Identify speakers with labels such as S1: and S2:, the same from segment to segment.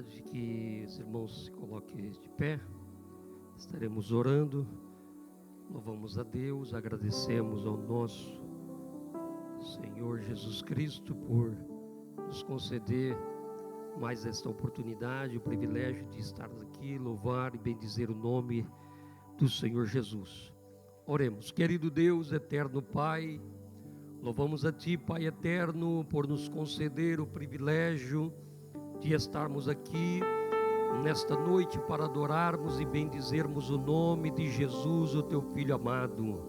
S1: De que os irmãos se coloquem de pé, estaremos orando, louvamos a Deus, agradecemos ao nosso Senhor Jesus Cristo por nos conceder mais esta oportunidade, o privilégio de estar aqui, louvar e bendizer o nome do Senhor Jesus. Oremos. Querido Deus, eterno Pai, louvamos a Ti, Pai eterno, por nos conceder o privilégio de estarmos aqui nesta noite para adorarmos e bendizermos o nome de Jesus, o Teu Filho amado.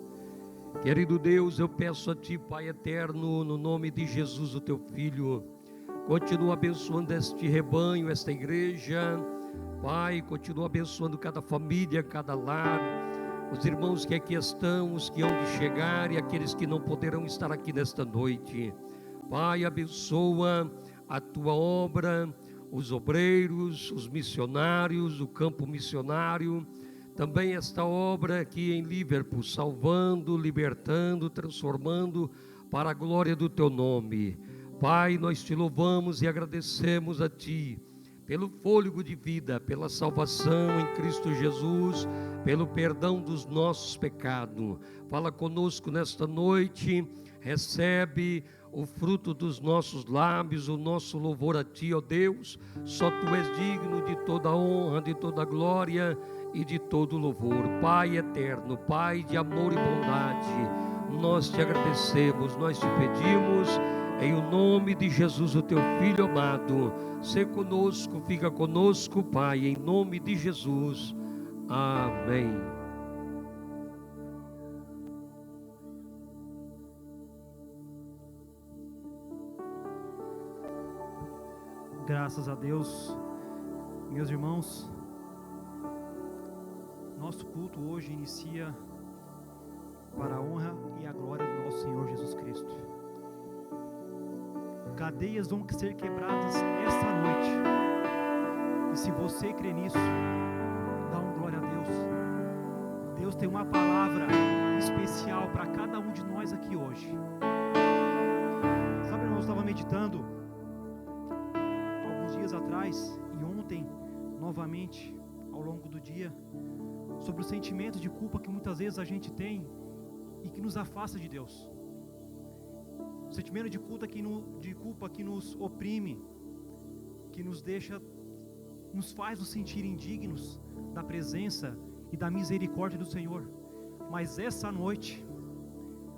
S1: Querido Deus, eu peço a Ti, Pai eterno, no nome de Jesus, o Teu Filho, continua abençoando este rebanho, esta igreja. Pai, continua abençoando cada família, cada lar, os irmãos que aqui estão, os que hão de chegar e aqueles que não poderão estar aqui nesta noite. Pai, abençoa a Tua obra, os obreiros, os missionários, o campo missionário, também esta obra aqui em Liverpool, salvando, libertando, transformando para a glória do Teu nome. Pai, nós Te louvamos e agradecemos a Ti pelo fôlego de vida, pela salvação em Cristo Jesus, pelo perdão dos nossos pecados. Fala conosco nesta noite, recebe o fruto dos nossos lábios, o nosso louvor a Ti, ó Deus. Só Tu és digno de toda honra, de toda glória e de todo louvor. Pai eterno, Pai de amor e bondade, nós Te agradecemos, nós Te pedimos, em o nome de Jesus, o Teu Filho amado, sê conosco, fica conosco, Pai, em nome de Jesus. Amém.
S2: Graças a Deus, meus irmãos, nosso culto hoje inicia para a honra e a glória do nosso Senhor Jesus Cristo. Cadeias vão ser quebradas esta noite, e se você crê nisso, dá uma glória a Deus. Deus tem uma palavra especial para cada um de nós aqui hoje. Sabe, irmãos, eu estava meditando dias atrás e ontem novamente ao longo do dia sobre o sentimento de culpa que muitas vezes a gente tem e que nos afasta de Deus. O sentimento de culpa que nos oprime, que nos deixa, nos faz nos sentir indignos da presença e da misericórdia do Senhor. Mas essa noite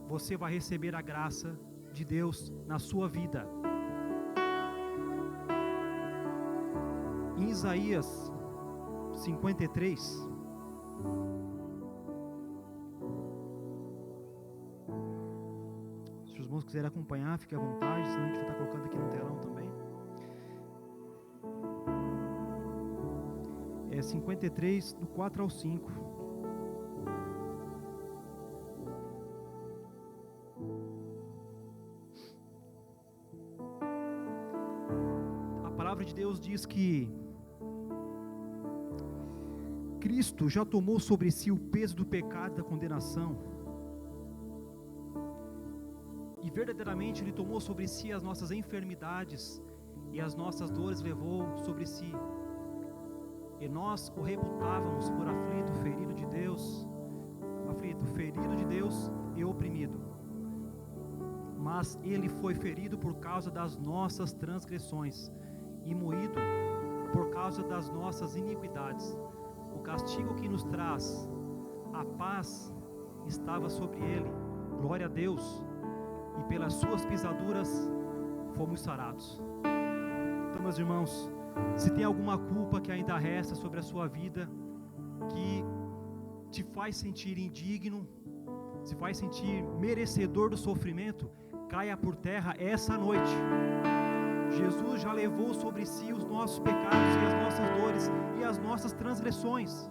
S2: você vai receber a graça de Deus na sua vida. Em Isaías 53, se os irmãos quiserem acompanhar, fique à vontade, senão a gente vai estar colocando aqui no telão também. É 53, do 4 ao 5. A palavra de Deus diz que Cristo já tomou sobre si o peso do pecado e da condenação, e verdadeiramente Ele tomou sobre si as nossas enfermidades e as nossas dores levou sobre si, e nós o reputávamos por aflito, ferido de Deus e oprimido, mas Ele foi ferido por causa das nossas transgressões e moído por causa das nossas iniquidades. O castigo que nos traz a paz estava sobre Ele, glória a Deus, e pelas suas pisaduras fomos sarados. Então, meus irmãos, se tem alguma culpa que ainda resta sobre a sua vida, que te faz sentir indigno, se faz sentir merecedor do sofrimento, caia por terra essa noite. Jesus já levou sobre si os nossos pecados e as nossas dores e as nossas transgressões.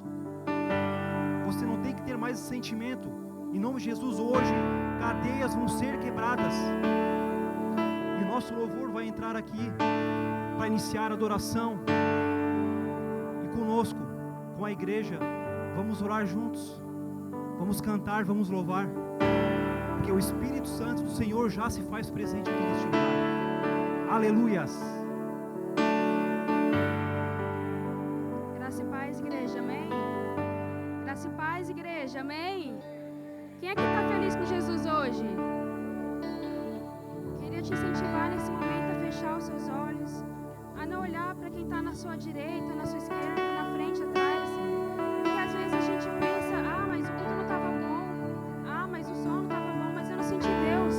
S2: Você não tem que ter mais esse sentimento. Em nome de Jesus, hoje, cadeias vão ser quebradas. E o nosso louvor vai entrar aqui para iniciar a adoração. E conosco, com a igreja, vamos orar juntos. Vamos cantar, vamos louvar. Porque o Espírito Santo do Senhor já se faz presente aqui neste lugar. Aleluias.
S3: igreja, amém? Quem é que está feliz com Jesus hoje? Queria te incentivar nesse momento a fechar os seus olhos, a não olhar para quem está na sua direita, na sua esquerda, na frente, atrás, porque às vezes a gente pensa, mas o culto não estava bom, mas o som não estava bom, mas eu não senti Deus.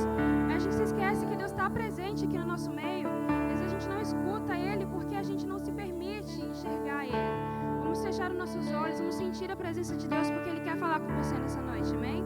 S3: A gente se esquece que Deus está presente aqui no nosso meio, às vezes a gente não escuta Ele porque a gente não se permite enxergar Ele. Vamos fechar os nossos olhos, vamos sentir a presença de Deus, porque Ele quer falar com você nessa noite, amém?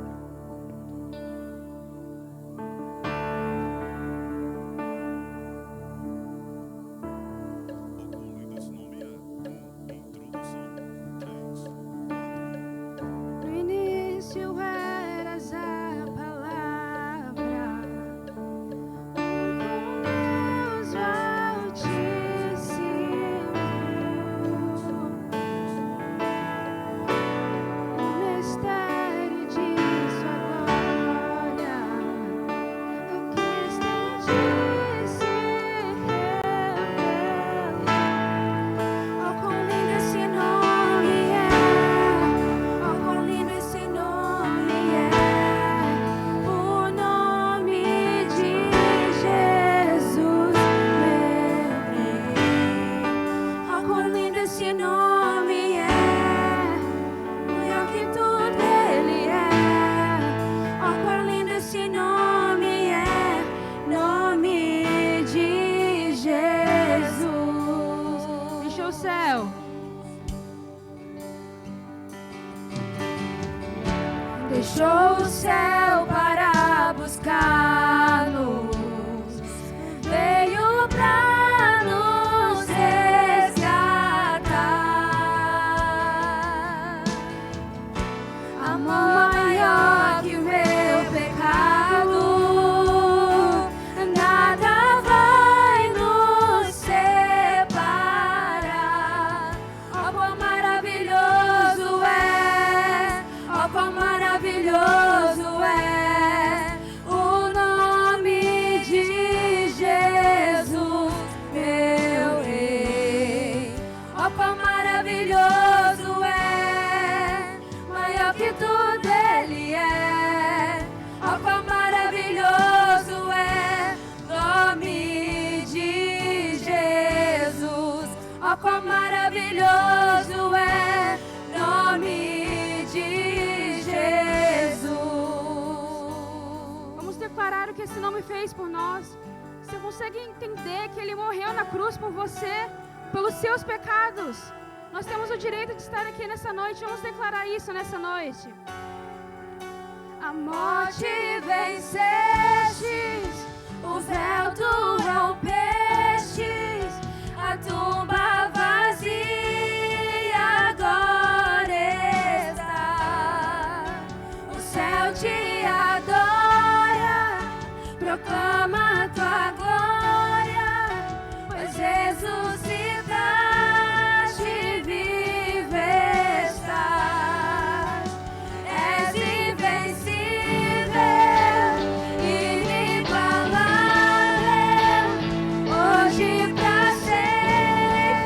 S4: Deixou o céu para buscar-nos, veio para nos resgatar. Amor maior que o meu pecado, nada vai nos separar. Ó, quão maravilhoso é, ó, quão maravilhoso é o nome de Jesus, meu Rei. Ó, quão maravilhoso é, maior que tudo Ele é. Ó, quão maravilhoso é o nome de Jesus. Ó, quão maravilhoso é o nome de Jesus.
S3: Vamos declarar o que esse nome fez por nós. Você consegue entender que Ele morreu na cruz por você, pelos seus pecados? Nós temos o direito de estar aqui nessa noite. Vamos declarar isso nessa noite.
S4: A morte vencestes, o véu tu rompestes, a tumba vazia agora está. O céu te adora, proclama a tua glória, pois ressuscitaste, vive estás. És invencível, inigualável, hoje pra sempre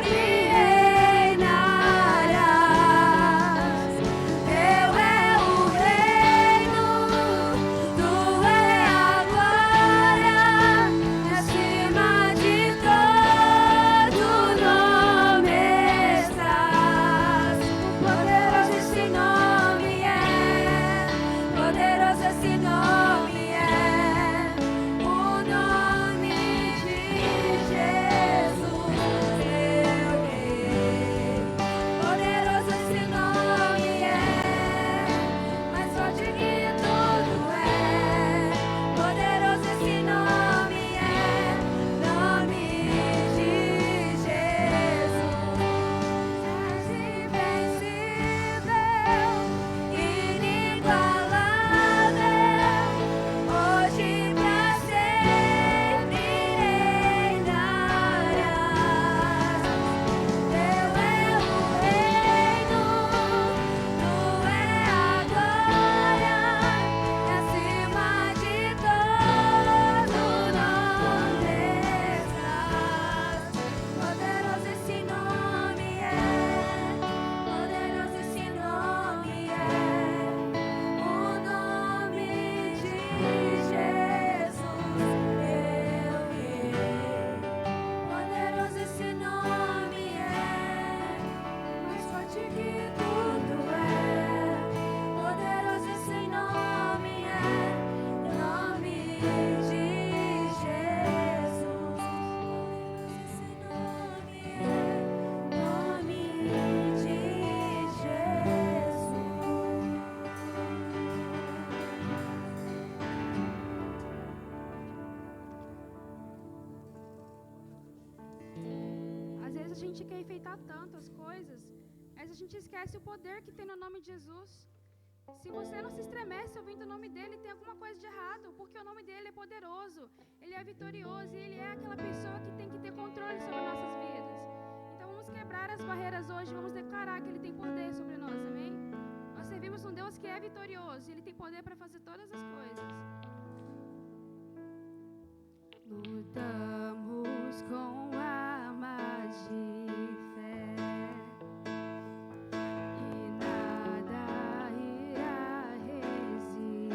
S3: enfeitar tanto as coisas, mas a gente esquece o poder que tem no nome de Jesus. Se você não se estremece ouvindo o nome dele, tem alguma coisa de errado, porque o nome dele é poderoso, ele é vitorioso e ele é aquela pessoa que tem que ter controle sobre nossas vidas. Então vamos quebrar as barreiras hoje, vamos declarar que ele tem poder sobre nós, amém? Nós servimos um Deus que é vitorioso e ele tem poder para fazer todas as coisas.
S4: Lutamos com armas de fé e nada irá resistir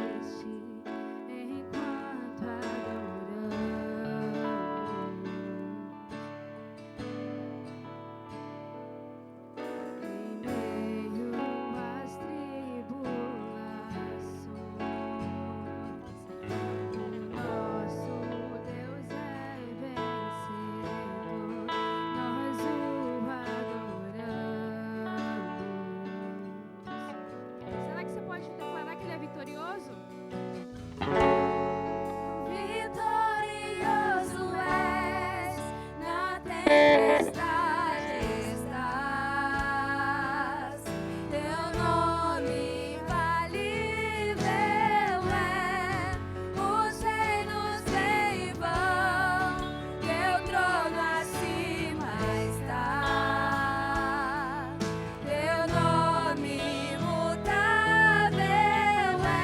S4: enquanto adoramos. Em meio às tribulações, nosso Deus é vencedor, nós o adoramos.
S3: Será que você pode declarar que ele é vitorioso?
S4: Vitorioso és, na tempestade estás, teu nome infalível é, os reinos vêm e vão, teu trono acima está, teu nome imutável é.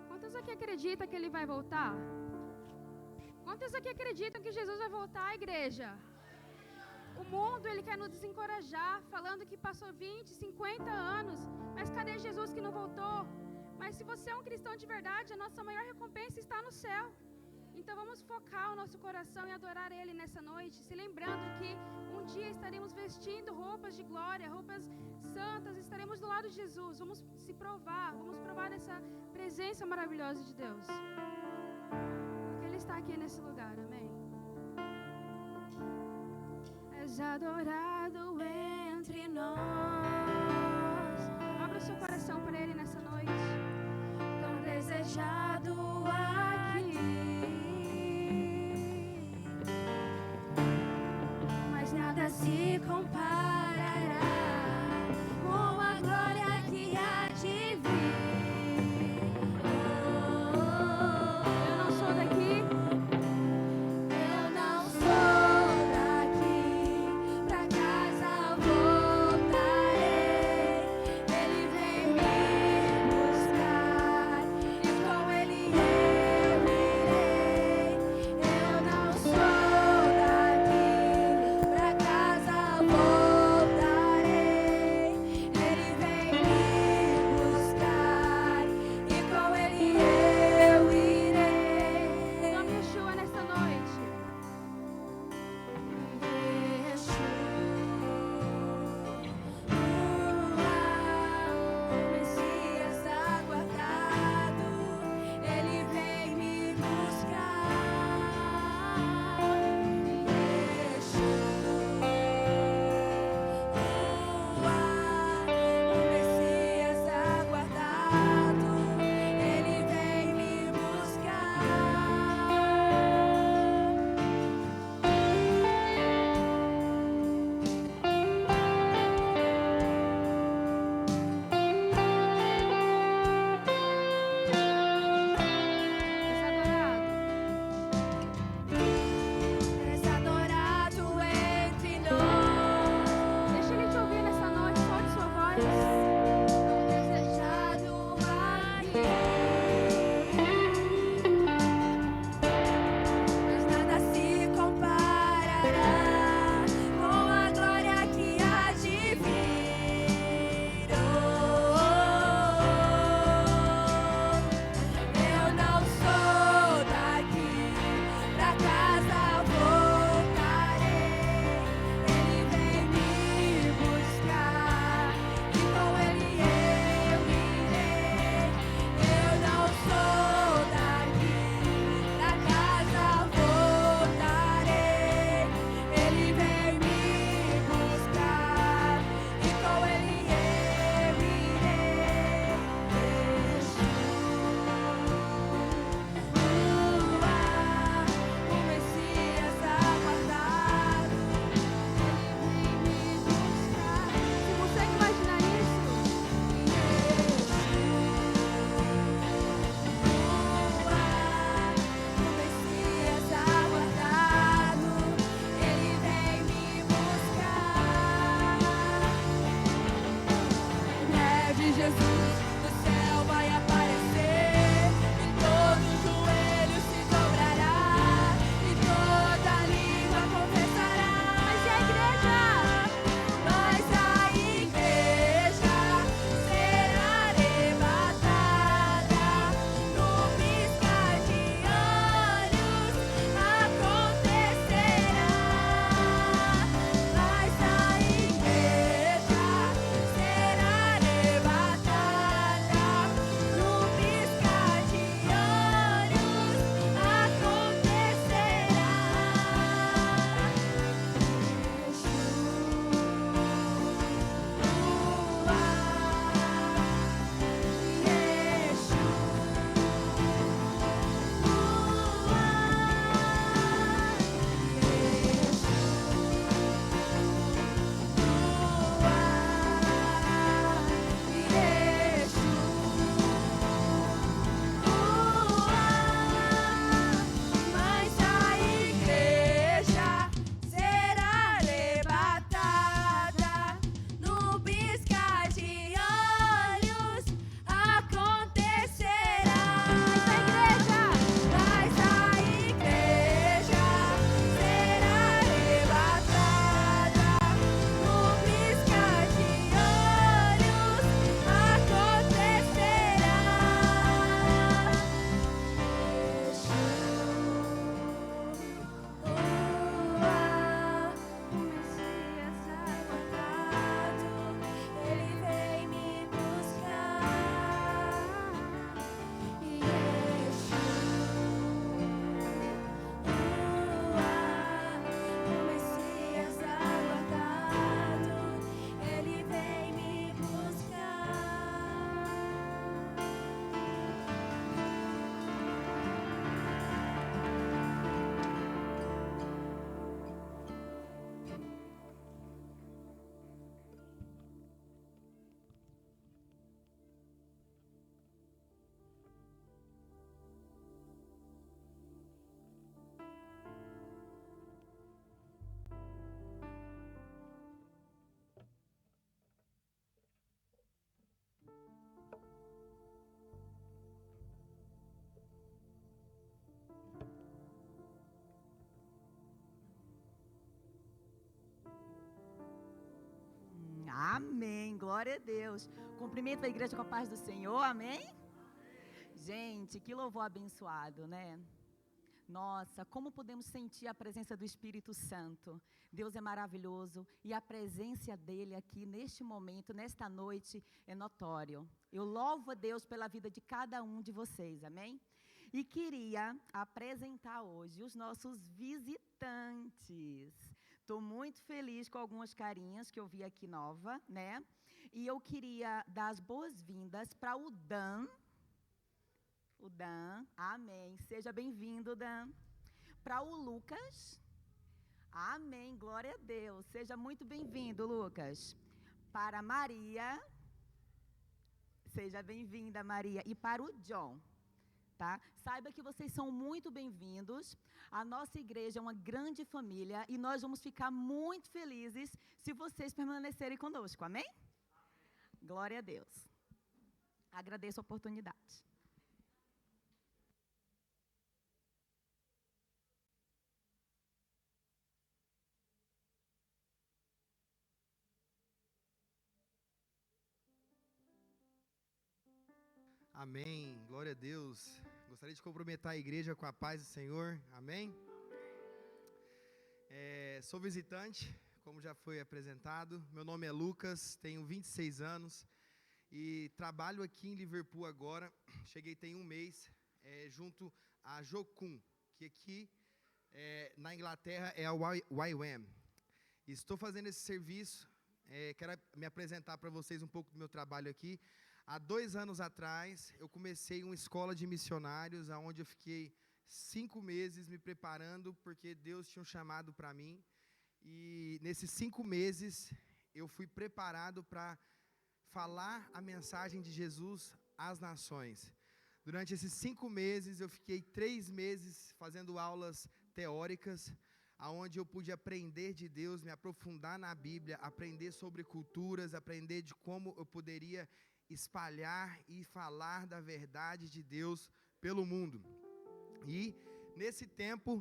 S3: Quantos aqui acreditam que ele vai voltar? Quantos aqui acreditam que Jesus vai voltar à igreja? O mundo, ele quer nos desencorajar, falando que passou 20, 50 anos, mas cadê Jesus que não voltou? Mas se você é um cristão de verdade, a nossa maior recompensa está no céu. Então vamos focar o nosso coração e adorar Ele nessa noite, se lembrando que um dia estaremos vestindo roupas de glória, roupas santas, estaremos do lado de Jesus. Vamos vamos provar dessa presença maravilhosa de Deus. Porque Ele está aqui nesse lugar, amém? És adorado entre nós. Abra o seu coração para Ele nessa noite. Tão desejado aqui, mas nada se comparará com a glória que há de vir. Eu não sou daqui. Eu não sou daqui, pra casa voltarei. Ele vem me buscar e com
S5: glória a Deus. Cumprimento a igreja com a paz do Senhor, amém? Gente, que louvor abençoado, né? Nossa, como podemos sentir a presença do Espírito Santo. Deus é maravilhoso e a presença dele aqui neste momento, nesta noite, é notório. Eu louvo a Deus pela vida de cada um de vocês, amém? E queria apresentar hoje os nossos visitantes. Estou muito feliz com algumas carinhas que eu vi aqui nova, né? E eu queria dar as boas-vindas para o Dan. O Dan, amém. Seja bem-vindo, Dan. Para o Lucas, amém. Glória a Deus. Seja muito bem-vindo, Lucas. Para a Maria, seja bem-vinda, Maria. E para o John, tá? Saiba que vocês são muito bem-vindos. A nossa igreja é uma grande família e nós vamos ficar muito felizes se vocês permanecerem conosco, amém? Glória a Deus. Agradeço a oportunidade.
S6: Amém, glória a Deus. Gostaria de cumprimentar a igreja com a paz do Senhor, amém? Sou visitante, como já foi apresentado. Meu nome é Lucas, tenho 26 anos e trabalho aqui em Liverpool agora. Cheguei tem um mês, junto a Jocum, que aqui na Inglaterra é a YWAM. Estou fazendo esse serviço, quero me apresentar para vocês um pouco do meu trabalho aqui. Há 2 anos atrás, eu comecei uma escola de missionários, onde eu fiquei 5 meses me preparando, porque Deus tinha um chamado para mim. E nesses 5 meses, eu fui preparado para falar a mensagem de Jesus às nações. Durante esses 5 meses, eu fiquei 3 meses fazendo aulas teóricas, onde eu pude aprender de Deus, me aprofundar na Bíblia, aprender sobre culturas, aprender de como eu poderia espalhar e falar da verdade de Deus pelo mundo. E nesse tempo,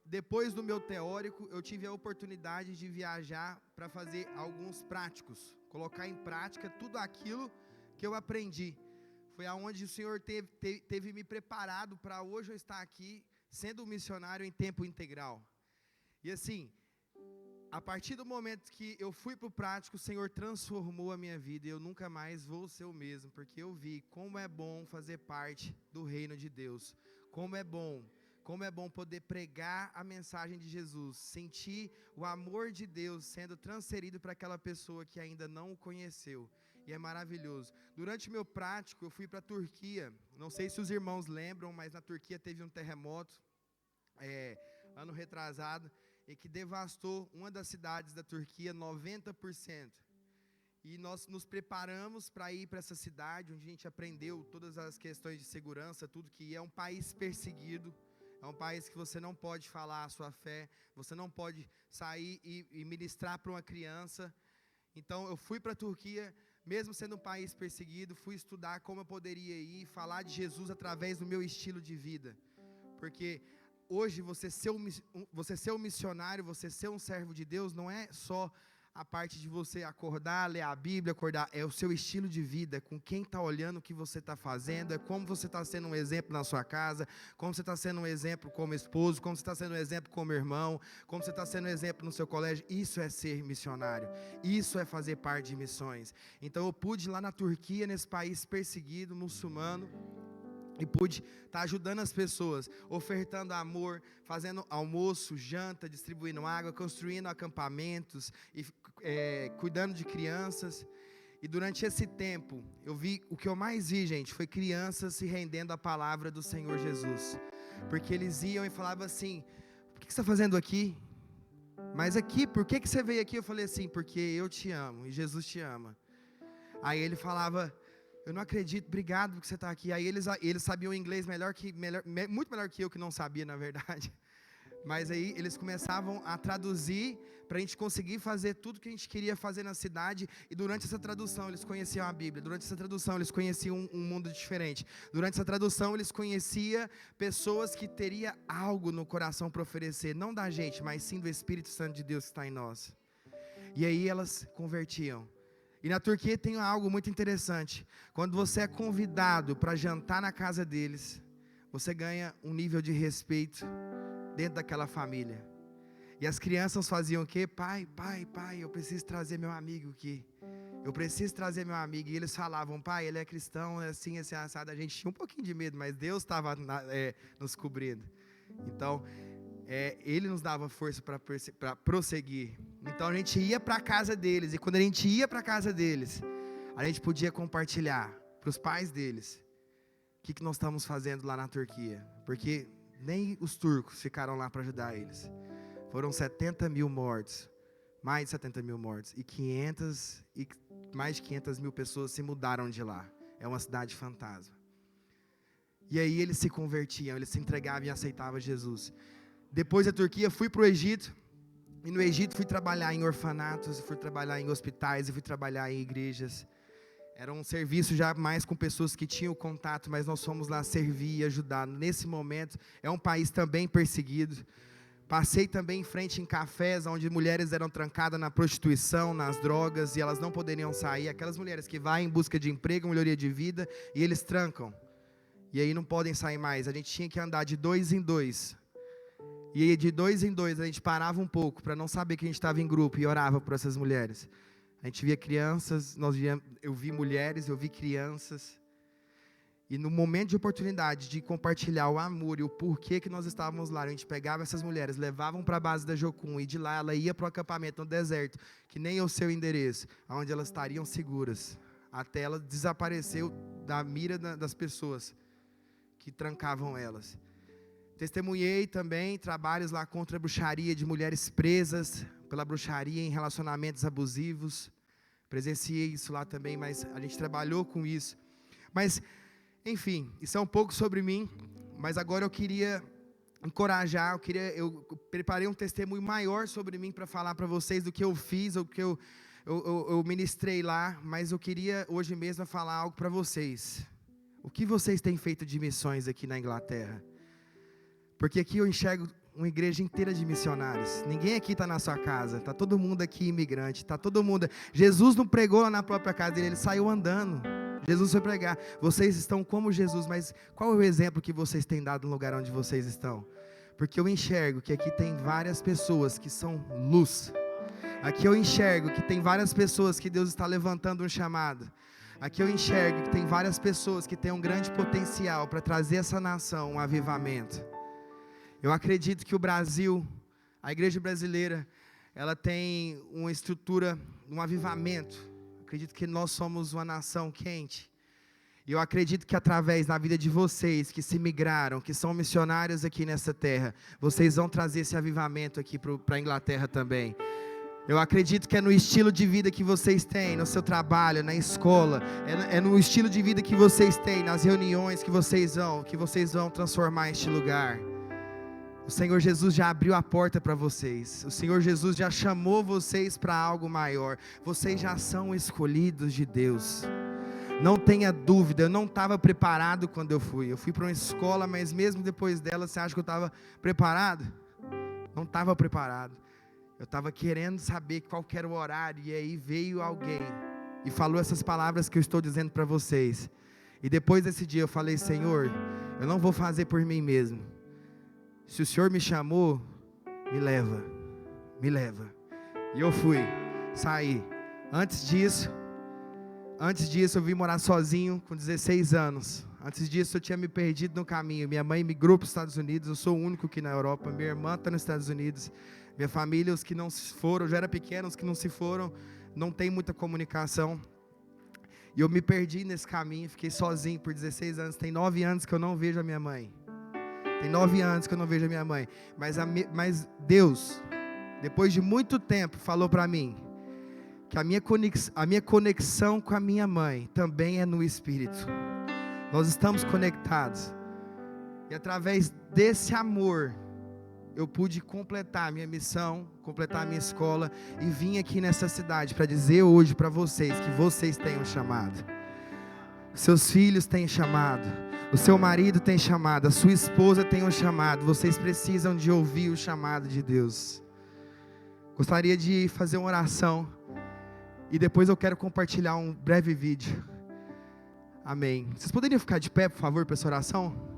S6: depois do meu teórico, eu tive a oportunidade de viajar para fazer alguns práticos, colocar em prática tudo aquilo que eu aprendi. Foi aonde o Senhor teve me preparado para hoje eu estar aqui, sendo um missionário em tempo integral. E assim, a partir do momento que eu fui para o prático, o Senhor transformou a minha vida e eu nunca mais vou ser o mesmo, porque eu vi como é bom fazer parte do reino de Deus, como é bom poder pregar a mensagem de Jesus, sentir o amor de Deus sendo transferido para aquela pessoa que ainda não o conheceu, e é maravilhoso. Durante o meu prático, eu fui para a Turquia, não sei se os irmãos lembram, mas na Turquia teve um terremoto, ano retrasado, e que devastou uma das cidades da Turquia, 90%. E nós nos preparamos para ir para essa cidade, onde a gente aprendeu todas as questões de segurança, tudo, que é um país perseguido, é um país que você não pode falar a sua fé, você não pode sair e ministrar para uma criança. Então eu fui para a Turquia, mesmo sendo um país perseguido, fui estudar como eu poderia ir, falar de Jesus através do meu estilo de vida, porque hoje, você ser um missionário, você ser um servo de Deus, não é só a parte de você acordar, ler a Bíblia, é o seu estilo de vida, com quem está olhando o que você está fazendo, é como você está sendo um exemplo na sua casa, como você está sendo um exemplo como esposo, como você está sendo um exemplo como irmão, como você está sendo um exemplo no seu colégio. Isso é ser missionário, isso é fazer parte de missões. Então eu pude ir lá na Turquia, nesse país perseguido, muçulmano, e pude estar ajudando as pessoas, ofertando amor, fazendo almoço, janta, distribuindo água, construindo acampamentos, e cuidando de crianças. E durante esse tempo, o que eu mais vi, gente, foi crianças se rendendo à palavra do Senhor Jesus. Porque eles iam e falavam assim: por que você está fazendo aqui? Mas aqui, por que você veio aqui? Eu falei assim: porque eu te amo e Jesus te ama. Aí ele falava: eu não acredito, obrigado porque você está aqui. Aí eles sabiam inglês muito melhor que eu, que não sabia, na verdade. Mas aí eles começavam a traduzir para a gente conseguir fazer tudo que a gente queria fazer na cidade. E durante essa tradução eles conheciam a Bíblia. Durante essa tradução eles conheciam um mundo diferente. Durante essa tradução eles conheciam pessoas que teriam algo no coração para oferecer. Não da gente, mas sim do Espírito Santo de Deus que está em nós. E aí elas convertiam. E na Turquia tem algo muito interessante. Quando você é convidado para jantar na casa deles, você ganha um nível de respeito dentro daquela família. E as crianças faziam o quê? Pai, eu preciso trazer meu amigo aqui. Eu preciso trazer meu amigo. E eles falavam, pai, ele é cristão, é assim, assim, assado. A gente tinha um pouquinho de medo, mas Deus estava nos cobrindo. Então, Ele nos dava força para prosseguir. Então a gente ia para a casa deles. E quando a gente ia para a casa deles, a gente podia compartilhar para os pais deles o que nós estamos fazendo lá na Turquia. Porque nem os turcos ficaram lá para ajudar eles. Foram 70 mil mortos. Mais de 70 mil mortos. E mais de 500 mil pessoas se mudaram de lá. É uma cidade fantasma. E aí eles se convertiam, eles se entregavam e aceitavam Jesus. Depois da Turquia, fui para o Egito. E no Egito fui trabalhar em orfanatos, fui trabalhar em hospitais, fui trabalhar em igrejas. Era um serviço já mais com pessoas que tinham contato, mas nós fomos lá servir e ajudar. Nesse momento, é um país também perseguido. Passei também em frente em cafés, onde mulheres eram trancadas na prostituição, nas drogas, e elas não poderiam sair. Aquelas mulheres que vão em busca de emprego, melhoria de vida, e eles trancam. E aí não podem sair mais. A gente tinha que andar de 2 em 2. E aí de 2 em 2 a gente parava um pouco, para não saber que a gente estava em grupo, e orava por essas mulheres. A gente via crianças, eu vi mulheres, eu vi crianças. E no momento de oportunidade de compartilhar o amor e o porquê que nós estávamos lá, a gente pegava essas mulheres, levavam para a base da Jocum, e de lá ela ia para o acampamento no deserto, que nem é o seu endereço, onde elas estariam seguras, até ela desapareceu da mira das pessoas que trancavam elas. Testemunhei também trabalhos lá contra a bruxaria, de mulheres presas pela bruxaria em relacionamentos abusivos. Presenciei isso lá também, mas a gente trabalhou com isso. Mas, enfim, isso é um pouco sobre mim, mas agora eu queria encorajar, eu preparei um testemunho maior sobre mim para falar para vocês do que eu fiz, o que eu ministrei lá, mas eu queria hoje mesmo falar algo para vocês. O que vocês têm feito de missões aqui na Inglaterra? Porque aqui eu enxergo uma igreja inteira de missionários. Ninguém aqui está na sua casa, está todo mundo aqui imigrante, está todo mundo. Jesus não pregou na própria casa dele, ele saiu andando. Jesus foi pregar. Vocês estão como Jesus, mas qual é o exemplo que vocês têm dado no lugar onde vocês estão? Porque eu enxergo que aqui tem várias pessoas que são luz. Aqui eu enxergo que tem várias pessoas que Deus está levantando um chamado. Aqui eu enxergo que tem várias pessoas que têm um grande potencial para trazer essa nação um avivamento. Eu acredito que o Brasil, a igreja brasileira, ela tem uma estrutura, um avivamento. Acredito que nós somos uma nação quente. E eu acredito que através da vida de vocês, que se migraram, que são missionários aqui nessa terra, vocês vão trazer esse avivamento aqui para a Inglaterra também. Eu acredito que é no estilo de vida que vocês têm, no seu trabalho, na escola, é no estilo de vida que vocês têm, nas reuniões que vocês vão transformar este lugar. O Senhor Jesus já abriu a porta para vocês. O Senhor Jesus já chamou vocês para algo maior. Vocês já são escolhidos de Deus. Não tenha dúvida, eu não estava preparado quando eu fui. Eu fui para uma escola, mas mesmo depois dela, você acha que eu estava preparado? Não estava preparado. Eu estava querendo saber qual era o horário, e aí veio alguém e falou essas palavras que eu estou dizendo para vocês. E depois desse dia eu falei, Senhor, eu não vou fazer por mim mesmo. Se o Senhor me chamou, me leva. E eu fui, saí. Antes disso eu vim morar sozinho com 16 anos. Antes disso eu tinha me perdido no caminho. Minha mãe migrou para os Estados Unidos, eu sou o único aqui na Europa. Minha irmã está nos Estados Unidos. Minha família, os que não se foram, eu já era pequeno, os que não se foram, não tem muita comunicação. E eu me perdi nesse caminho, fiquei sozinho por 16 anos. Tem 9 anos que eu não vejo a minha mãe. Mas Deus, depois de muito tempo, falou para mim que a minha conexão com a minha mãe também é no Espírito. Nós estamos conectados. E através desse amor, eu pude completar a minha missão, completar a minha escola, e vim aqui nessa cidade para dizer hoje para vocês que vocês têm um chamado. Seus filhos têm chamado, o seu marido tem chamado, a sua esposa tem um chamado. Vocês precisam de ouvir o chamado de Deus. Gostaria de fazer uma oração. e depois eu quero compartilhar um breve vídeo. Amém. Vocês poderiam ficar de pé, por favor, para essa oração?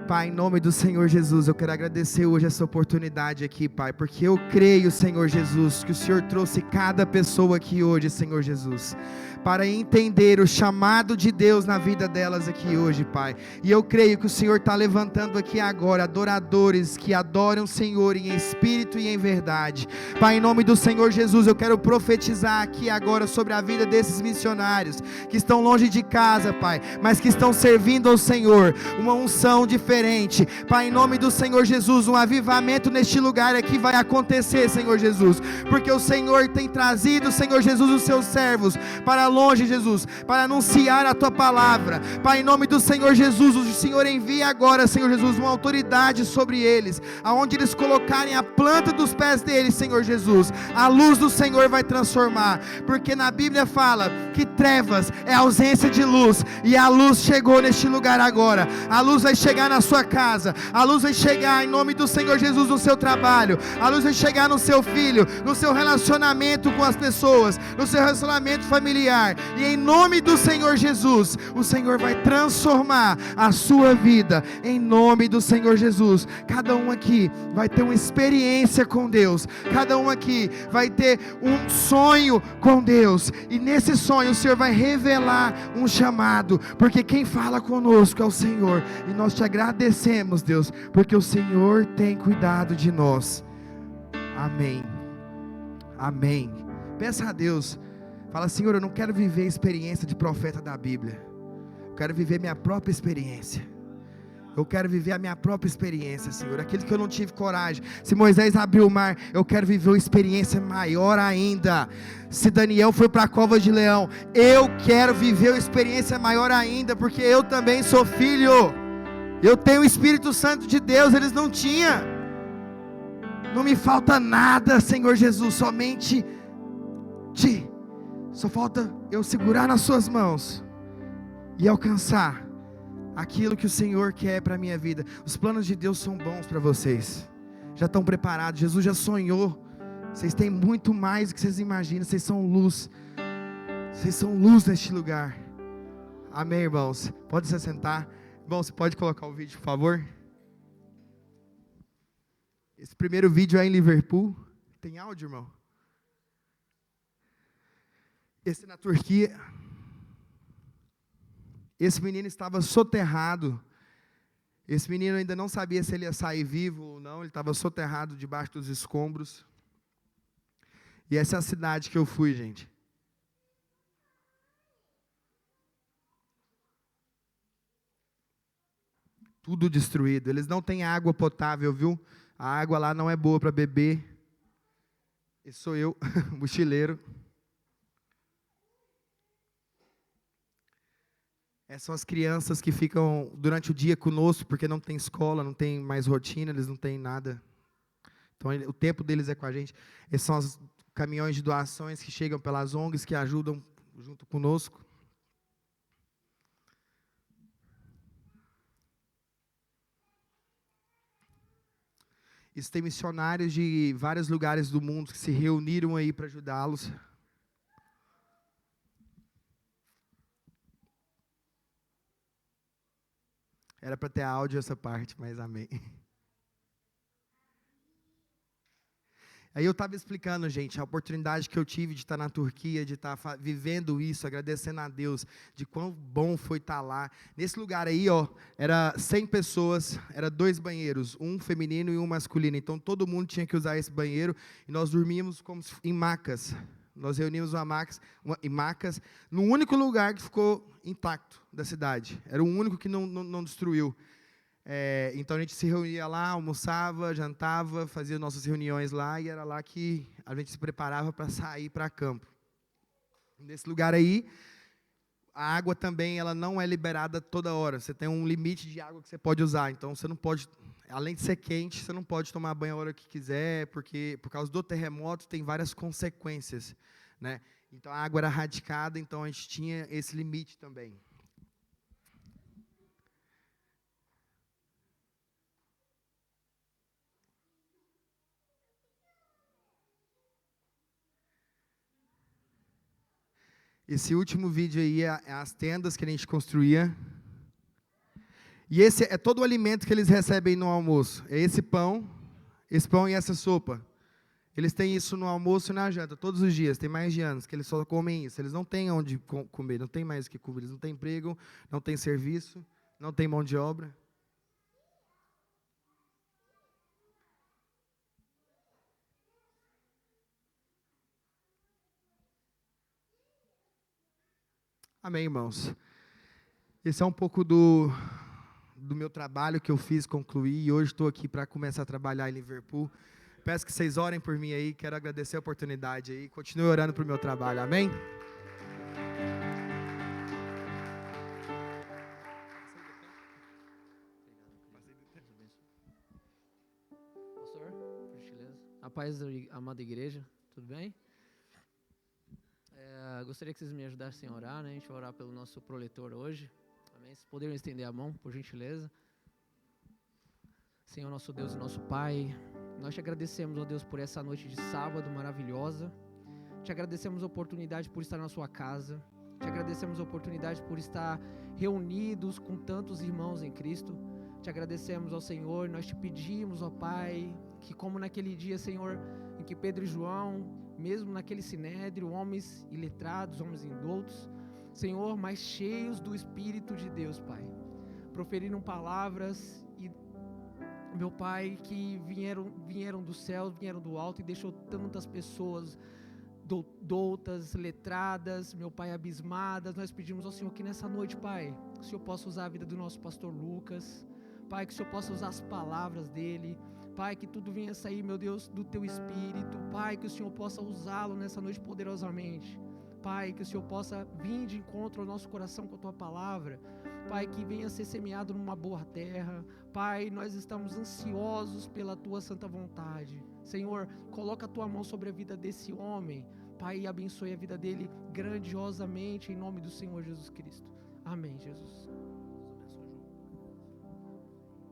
S6: Pai, em nome do Senhor Jesus, eu quero agradecer hoje essa oportunidade aqui, Pai, porque eu creio, Senhor Jesus, que o Senhor trouxe cada pessoa aqui hoje, Senhor Jesus, para entender o chamado de Deus na vida delas aqui hoje, Pai. E eu creio que o Senhor está levantando aqui agora adoradores que adoram o Senhor em espírito e em verdade. Pai, em nome do Senhor Jesus, eu quero profetizar aqui agora sobre a vida desses missionários que estão longe de casa, Pai, mas que estão servindo ao Senhor, uma unção diferente. Pai, em nome do Senhor Jesus, um avivamento neste lugar aqui vai acontecer, Senhor Jesus, porque o Senhor tem trazido, Senhor Jesus, os seus servos para longe, Jesus, para anunciar a tua palavra. Pai, em nome do Senhor Jesus, o Senhor envia agora, Senhor Jesus, uma autoridade sobre eles, aonde eles colocarem a planta dos pés deles, Senhor Jesus, a luz do Senhor vai transformar, porque na Bíblia fala que trevas é ausência de luz, e a luz chegou neste lugar agora. A luz vai chegar na sua casa, a luz vai chegar em nome do Senhor Jesus no seu trabalho, a luz vai chegar no seu filho, no seu relacionamento com as pessoas, no seu relacionamento familiar, e em nome do Senhor Jesus, o Senhor vai transformar a sua vida, em nome do Senhor Jesus. Cada um aqui vai ter uma experiência com Deus, cada um aqui vai ter um sonho com Deus, e nesse sonho o Senhor vai revelar um chamado, porque quem fala conosco é o Senhor, e nós te agradecemos, Deus, porque o Senhor tem cuidado de nós. Amém. Amém. Peça a Deus, fala: Senhor, eu não quero viver a experiência de profeta da Bíblia, eu quero viver minha própria experiência. Eu quero viver a minha própria experiência, Senhor, aquilo que eu não tive coragem. Se Moisés abriu o mar, eu quero viver uma experiência maior ainda. Se Daniel foi para a cova de leão, eu quero viver uma experiência maior ainda, porque eu também sou filho. Eu tenho o Espírito Santo de Deus, eles não tinham. Não me falta nada, Senhor Jesus, somente Ti. Só falta eu segurar nas suas mãos e alcançar aquilo que o Senhor quer para a minha vida. Os planos de Deus são bons para vocês, já estão preparados. Jesus já sonhou. Vocês têm muito mais do que vocês imaginam. Vocês são luz. Vocês são luz neste lugar. Amém, irmãos? Pode se sentar. Irmão, você pode colocar o vídeo, por favor? Esse primeiro vídeo é em Liverpool. Tem áudio, irmão? Esse é na Turquia. Esse menino estava soterrado. Esse menino ainda não sabia se ele ia sair vivo ou não. Ele estava soterrado debaixo dos escombros. E essa é a cidade que eu fui, gente. Tudo destruído. Eles não têm água potável, viu? A água lá não é boa para beber. Esse sou eu, mochileiro. Essas são as crianças que ficam durante o dia conosco, porque não tem escola, não tem mais rotina, eles não têm nada. Então o tempo deles é com a gente. Esses são os caminhões de doações que chegam pelas ONGs, que ajudam junto conosco. Isso tem missionários de vários lugares do mundo que se reuniram aí para ajudá-los. Era para ter áudio essa parte, mas amém. Aí eu estava explicando, gente, a oportunidade que eu tive de estar na Turquia, de estar vivendo isso, agradecendo a Deus, de quão bom foi estar lá. Nesse lugar aí, ó, era 100 pessoas, era 2 banheiros, um feminino e um masculino. Então todo mundo tinha que usar esse banheiro, e nós dormíamos como em macas. Nós reunimos em macas, no único lugar que ficou intacto da cidade. Era o único que não destruiu. Então a gente se reunia lá, almoçava, jantava, fazia nossas reuniões lá, e era lá que a gente se preparava para sair para campo. Nesse lugar aí, a água também ela não é liberada toda hora. Você tem um limite de água que você pode usar. Então você não pode, além de ser quente, você não pode tomar banho a hora que quiser, porque por causa do terremoto tem várias consequências, né? Então a água era radicada, então a gente tinha esse limite também. Esse último vídeo aí é as tendas que a gente construía. E esse é todo o alimento que eles recebem no almoço. É esse pão e essa sopa. Eles têm isso no almoço e na janta, todos os dias. Tem mais de anos que eles só comem isso. Eles não têm onde comer, não tem mais o que comer. Eles não têm emprego, não têm serviço, não têm mão de obra. Amém, irmãos. Esse é um pouco do meu trabalho que eu fiz, concluí, e hoje estou aqui para começar a trabalhar em Liverpool. Peço que vocês orem por mim aí, quero agradecer a oportunidade aí, continue orando para o meu trabalho, amém?
S7: Pastor, por gentileza. A paz da amada igreja, tudo bem? Gostaria que vocês me ajudassem a orar, né? A gente vai orar pelo nosso proletor hoje. Amém? Vocês poderiam estender a mão, por gentileza. Senhor, nosso Deus e nosso Pai, nós te agradecemos, ó Deus, por essa noite de sábado maravilhosa. Te agradecemos a oportunidade por estar na sua casa. Te agradecemos a oportunidade por estar reunidos com tantos irmãos em Cristo. Te agradecemos, ó Senhor, nós te pedimos, ó Pai, que como naquele dia, Senhor, em que Pedro e João, mesmo naquele sinédrio, homens iletrados, homens indoutos, Senhor, mas cheios do Espírito de Deus, Pai, proferiram palavras e, meu Pai, que vieram do céu, vieram do alto e deixou tantas pessoas doutas, letradas, meu Pai, abismadas. Nós pedimos ao Senhor que nessa noite, Pai, o Senhor possa usar a vida do nosso pastor Lucas, Pai, que o Senhor possa usar as palavras dele, Pai, que tudo venha sair, meu Deus, do Teu Espírito, Pai, que o Senhor possa usá-lo nessa noite poderosamente, Pai, que o Senhor possa vir de encontro ao nosso coração com a Tua palavra, Pai, que venha ser semeado numa boa terra, Pai, nós estamos ansiosos pela Tua santa vontade, Senhor, coloca a Tua mão sobre a vida desse homem, Pai, e abençoe a vida dele grandiosamente, em nome do Senhor Jesus Cristo, amém, Jesus.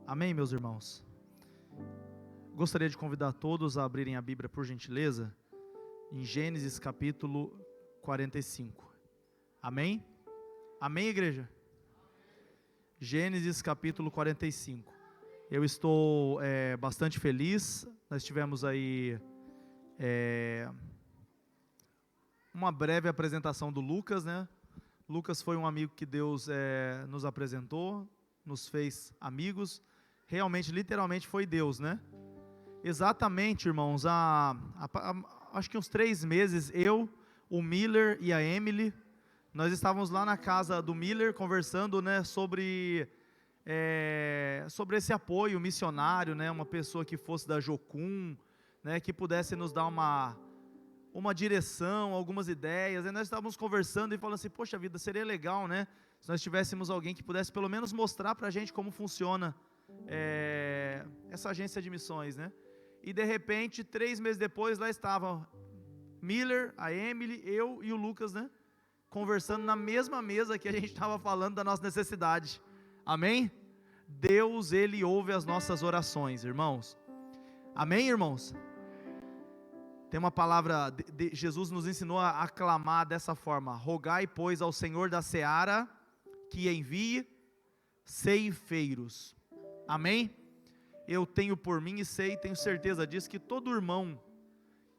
S8: Amém, meus irmãos. Gostaria de convidar todos a abrirem a Bíblia, por gentileza, em Gênesis capítulo 45. Amém? Amém, igreja? Gênesis capítulo 45. Eu estou bastante feliz. Nós tivemos aí uma breve apresentação do Lucas, né? Lucas foi um amigo que Deus nos apresentou, nos fez amigos. Realmente, literalmente foi Deus, né? Exatamente, irmãos, acho que uns 3 meses, eu, o Miller e a Emily, nós estávamos lá na casa do Miller conversando, né, sobre esse apoio missionário, né, uma pessoa que fosse da Jocum, né, que pudesse nos dar uma direção, algumas ideias, e nós estávamos conversando e falando assim, poxa vida, seria legal, né, se nós tivéssemos alguém que pudesse pelo menos mostrar para a gente como funciona essa agência de missões, né? E de repente, 3 meses depois, lá estavam Miller, a Emily, eu e o Lucas, né? Conversando na mesma mesa que a gente estava falando da nossa necessidade. Amém? Deus, Ele ouve as nossas orações, irmãos. Amém, irmãos? Tem uma palavra, Jesus nos ensinou a clamar dessa forma: rogai, pois, ao Senhor da seara que envie ceifeiros. Amém? Eu tenho por mim e tenho certeza disso, que todo irmão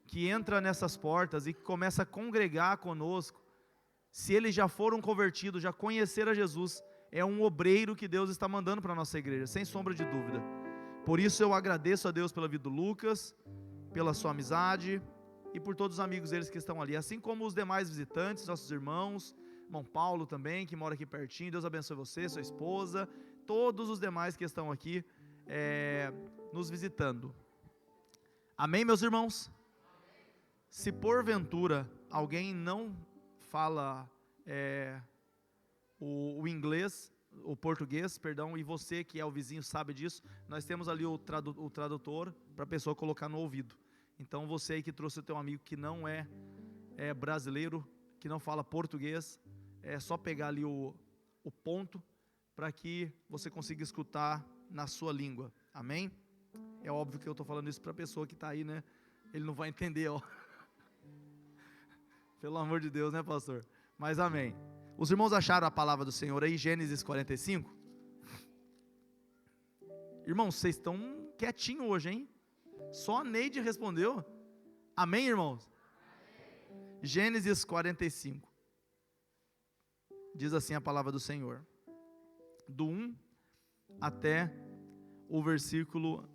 S8: que entra nessas portas e que começa a congregar conosco, se eles já foram convertidos, já conheceram a Jesus, é um obreiro que Deus está mandando para a nossa igreja, sem sombra de dúvida. Por isso eu agradeço a Deus pela vida do Lucas, pela sua amizade e por todos os amigos deles que estão ali, assim como os demais visitantes, nossos irmãos, irmão Paulo também, que mora aqui pertinho. Deus abençoe você, sua esposa, todos os demais que estão aqui nos visitando. Amém, meus irmãos? Se porventura alguém não fala o inglês, o português, perdão, e você que é o vizinho sabe disso, nós temos ali o tradutor para a pessoa colocar no ouvido. Então você aí que trouxe o teu amigo que não é brasileiro, que não fala português, é só pegar ali o ponto para que você consiga escutar na sua língua. Amém? É óbvio que eu estou falando isso para a pessoa que está aí, né? Ele não vai entender, ó. Pelo amor de Deus, né, pastor? Mas amém. Os irmãos acharam a palavra do Senhor aí, Gênesis 45? Irmãos, vocês estão quietinhos hoje, hein? Só a Neide respondeu. Amém, irmãos? Amém. Gênesis 45. Diz assim a palavra do Senhor. Do 1 até o versículo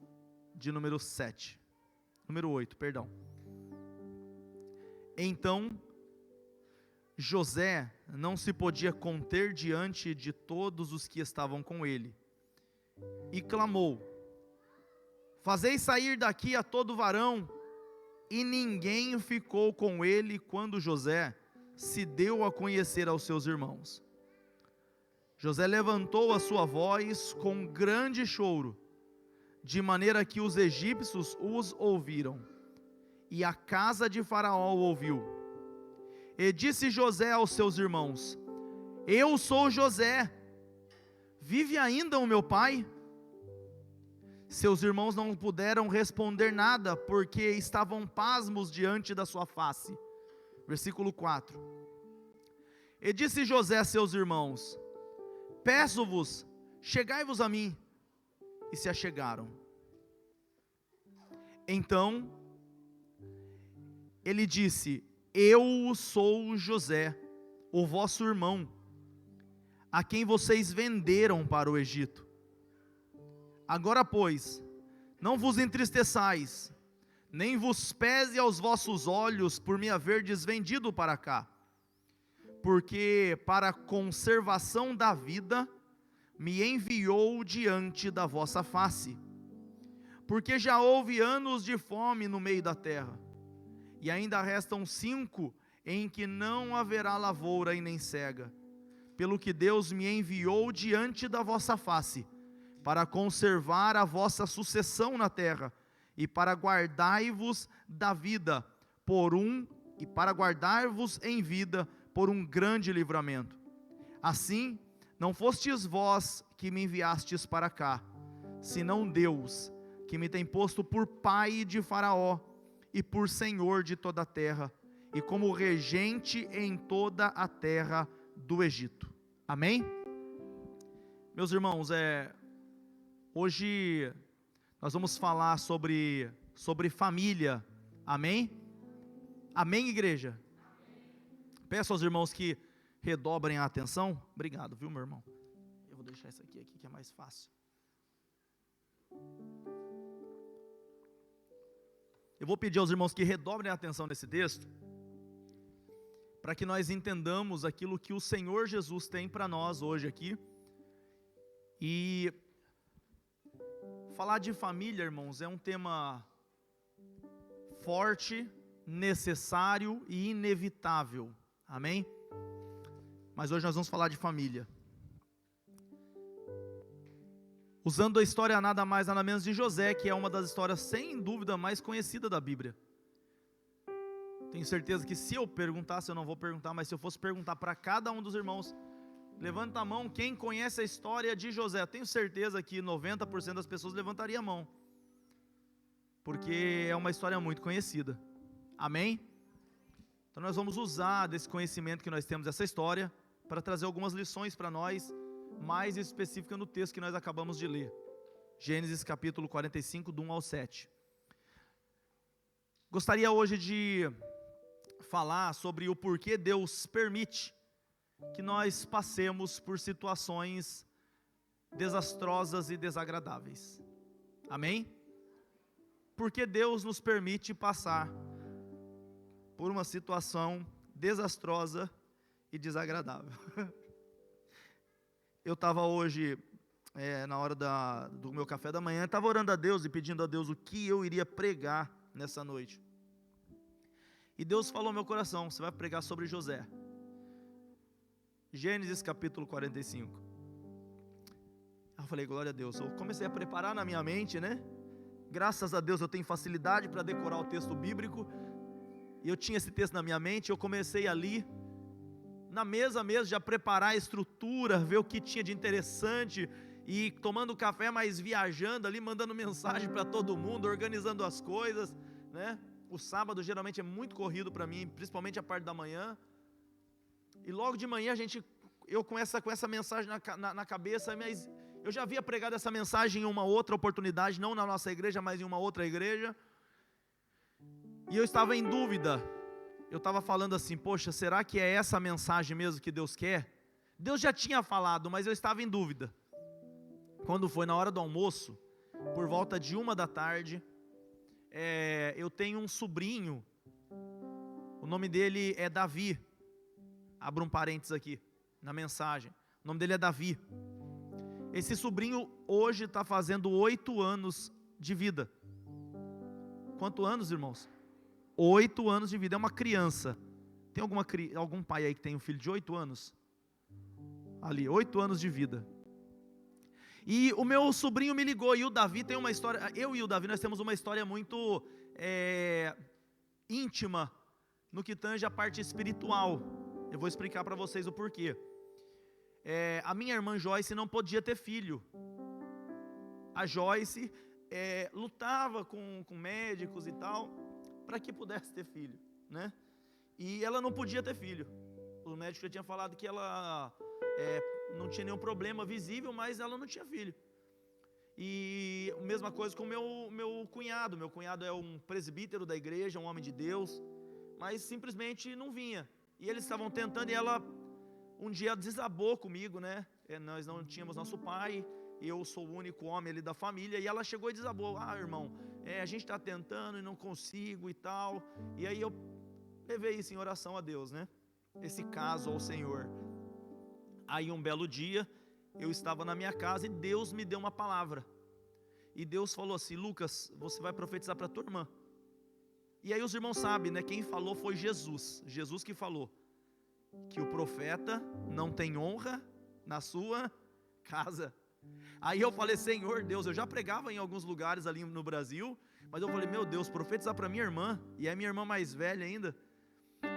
S8: de número 7. Número 8, perdão. Então, José não se podia conter diante de todos os que estavam com ele, e clamou: fazei sair daqui a todo varão. E ninguém ficou com ele quando José se deu a conhecer aos seus irmãos. José levantou a sua voz com grande choro, de maneira que os egípcios os ouviram, e a casa de Faraó o ouviu. E disse José aos seus irmãos: eu sou José, vive ainda o meu pai? Seus irmãos não puderam responder nada, porque estavam pasmos diante da sua face. Versículo 4. E disse José a seus irmãos: peço-vos, chegai-vos a mim. E se achegaram. Então ele disse: eu sou José, o vosso irmão, a quem vocês venderam para o Egito. Agora, pois, não vos entristeçais, nem vos pese aos vossos olhos por me haverdes vendido para cá, porque para a conservação da vida me enviou diante da vossa face, porque já houve anos de fome no meio da terra, e ainda restam 5 em que não haverá lavoura e nem cega, pelo que Deus me enviou diante da vossa face, para conservar a vossa sucessão na terra, e para guardai-vos da vida e para guardar-vos em vida por um grande livramento. Assim, não fostes vós que me enviastes para cá, senão Deus, que me tem posto por pai de Faraó, e por senhor de toda a terra, e como regente em toda a terra do Egito. Amém? Meus irmãos, hoje nós vamos falar sobre família. Amém? Amém, igreja? Peço aos irmãos que redobrem a atenção. Obrigado, viu, meu irmão? Eu vou deixar isso aqui que é mais fácil. Eu vou pedir aos irmãos que redobrem a atenção nesse texto, para que nós entendamos aquilo que o Senhor Jesus tem para nós hoje aqui. E falar de família, irmãos, é um tema forte, necessário e inevitável. Amém? Mas hoje nós vamos falar de família. Usando a história nada mais nada menos de José, que é uma das histórias sem dúvida mais conhecida da Bíblia. Tenho certeza que se eu perguntasse, eu não vou perguntar, mas se eu fosse perguntar para cada um dos irmãos, levanta a mão quem conhece a história de José. Eu tenho certeza que 90% das pessoas levantariam a mão, porque é uma história muito conhecida. Amém? Então nós vamos usar desse conhecimento que nós temos dessa história, para trazer algumas lições para nós, mais específica no texto que nós acabamos de ler. Gênesis capítulo 45, do 1 ao 7. Gostaria hoje de falar sobre o porquê Deus permite que nós passemos por situações desastrosas e desagradáveis. Amém? Porque Deus nos permite passar por uma situação desastrosa e desagradável. Eu estava hoje, na hora do meu café da manhã, estava orando a Deus e pedindo a Deus o que eu iria pregar nessa noite. E Deus falou ao meu coração: você vai pregar sobre José. Gênesis capítulo 45. Eu falei, glória a Deus. Eu comecei a preparar na minha mente, né? Graças a Deus eu tenho facilidade para decorar o texto bíblico. E eu tinha esse texto na minha mente. Eu comecei ali, na mesa mesmo, já preparar a estrutura, ver o que tinha de interessante. E tomando café, mas viajando ali, mandando mensagem para todo mundo, organizando as coisas, né? O sábado geralmente é muito corrido para mim, principalmente a parte da manhã. E logo de manhã eu com essa mensagem na cabeça, mas eu já havia pregado essa mensagem em uma outra oportunidade, não na nossa igreja, mas em uma outra igreja. E eu estava em dúvida. Eu estava falando assim, poxa, será que é essa mensagem mesmo que Deus quer? Deus já tinha falado, mas eu estava em dúvida. Quando foi na hora do almoço, por volta de 1h, eu tenho um sobrinho, o nome dele é Davi. Abra um parênteses aqui na mensagem. O nome dele é Davi. Esse sobrinho hoje está fazendo 8 anos de vida. Quantos anos, irmãos? 8 anos de vida, é uma criança. Tem algum pai aí que tem um filho de 8 anos? Ali, 8 anos de vida. E o meu sobrinho me ligou, e o Davi tem uma história, eu e o Davi nós temos uma história muito íntima, no que tange a parte espiritual. Eu vou explicar para vocês o porquê. A minha irmã Joyce não podia ter filho. A Joyce lutava com médicos e tal, para que pudesse ter filho, né? E ela não podia ter filho. O médico já tinha falado que ela não tinha nenhum problema visível, mas ela não tinha filho. E a mesma coisa com o meu cunhado. Meu cunhado é um presbítero da igreja, um homem de Deus, mas simplesmente não vinha. E eles estavam tentando, e ela um dia desabou comigo, né? Nós não tínhamos nosso pai, eu sou o único homem ali da família, e ela chegou e desabou. Irmão, a gente está tentando e não consigo e tal. E aí eu levei isso em oração a Deus, né? Esse caso ao Senhor. Aí um belo dia, eu estava na minha casa e Deus me deu uma palavra. E Deus falou assim: Lucas, você vai profetizar para a tua irmã. E aí os irmãos sabem, né? Quem falou foi Jesus. Jesus que falou que o profeta não tem honra na sua casa. Aí eu falei: Senhor Deus, eu já pregava em alguns lugares ali no Brasil, mas eu falei: meu Deus, profetizar para minha irmã, e é minha irmã mais velha ainda.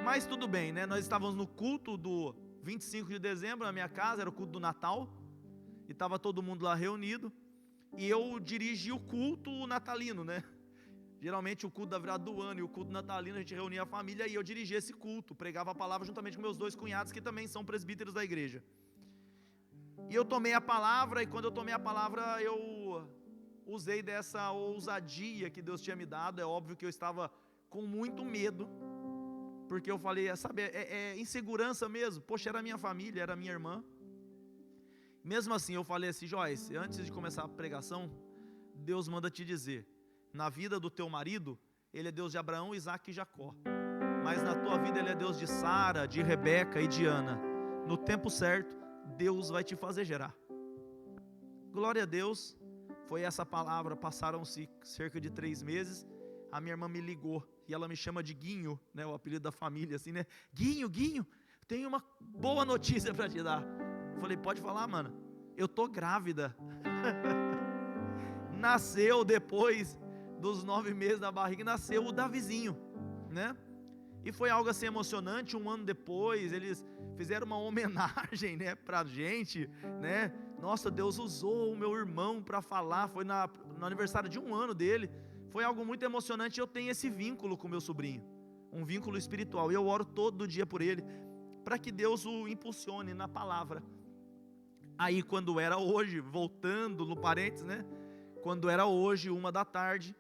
S8: Mas tudo bem, né? Nós estávamos no culto do 25 de dezembro na minha casa, era o culto do Natal, e estava todo mundo lá reunido, e eu dirigi o culto natalino, né? Geralmente o culto da virada do ano e o culto natalino, a gente reunia a família, e eu dirigia esse culto, pregava a palavra juntamente com meus 2 cunhados, que também são presbíteros da igreja. E eu tomei a palavra, e quando eu tomei a palavra, eu usei dessa ousadia que Deus tinha me dado. É óbvio que eu estava com muito medo, porque eu falei, sabe, insegurança mesmo. Poxa, era minha família, era minha irmã. Mesmo assim, eu falei assim: Joyce, antes de começar a pregação, Deus manda te dizer, na vida do teu marido, ele é Deus de Abraão, Isaac e Jacó, mas na tua vida ele é Deus de Sara, de Rebeca e de Ana. No tempo certo, Deus vai te fazer gerar. Glória a Deus. Foi essa palavra. Passaram-se cerca de 3 meses. A minha irmã me ligou, e ela me chama de Guinho, né, o apelido da família, assim, né? Guinho, tenho uma boa notícia para te dar. Eu falei: pode falar, mano. Eu tô grávida. Nasceu depois dos 9 meses da barriga, nasceu o Davizinho, né? E foi algo assim emocionante. 1 ano depois, eles fizeram uma homenagem, né, pra gente, né? Nossa, Deus usou o meu irmão para falar. Foi no aniversário de 1 ano dele. Foi algo muito emocionante. Eu tenho esse vínculo com meu sobrinho, um vínculo espiritual, e eu oro todo dia por ele, para que Deus o impulsione na palavra. Aí quando era hoje, voltando no parênteses, né? Quando era hoje, 1h,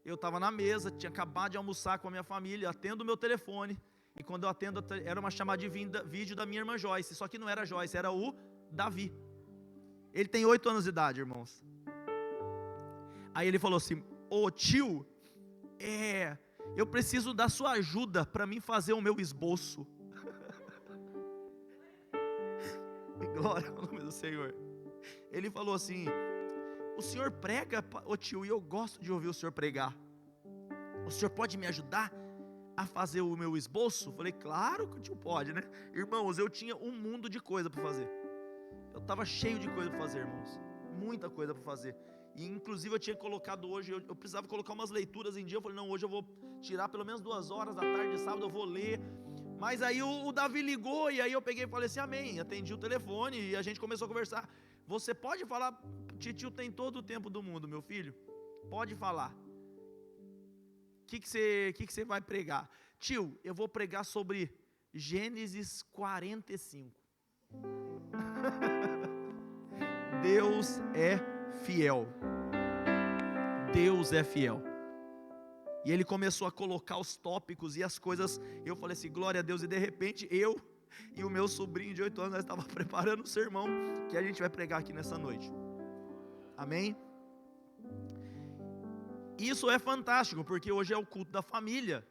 S8: eu estava na mesa, tinha acabado de almoçar com a minha família, atendo o meu telefone, e quando eu atendo, era uma chamada de vídeo da minha irmã Joyce, só que não era a Joyce, era o Davi. Ele tem 8 anos de idade, irmãos. Aí ele falou assim: ô tio, eu preciso da sua ajuda para mim fazer o meu esboço. Glória ao nome do Senhor. Ele falou assim: o senhor prega, ô tio, e eu gosto de ouvir o senhor pregar. O senhor pode me ajudar a fazer o meu esboço? Falei: claro que o tio pode, né? Irmãos, eu tinha um mundo de coisa para fazer. Eu estava cheio de coisa para fazer, irmãos. Muita coisa para fazer. E inclusive eu tinha colocado hoje, eu precisava colocar umas leituras em dia. Eu falei: não, hoje eu vou tirar pelo menos 2 horas da tarde de sábado, eu vou ler. Mas aí o Davi ligou, e aí eu peguei e falei assim: amém. Atendi o telefone e a gente começou a conversar. Você pode falar? Titio tem todo o tempo do mundo, meu filho. Pode falar. O que você vai pregar? Tio, eu vou pregar sobre Gênesis 45. Deus é fiel. Deus é fiel. E ele começou a colocar os tópicos e as coisas. Eu falei assim, glória a Deus. E de repente eu e o meu sobrinho de 8 anos, nós estávamos preparando o sermão que a gente vai pregar aqui nessa noite. Amém? Isso é fantástico, porque hoje é o culto da família.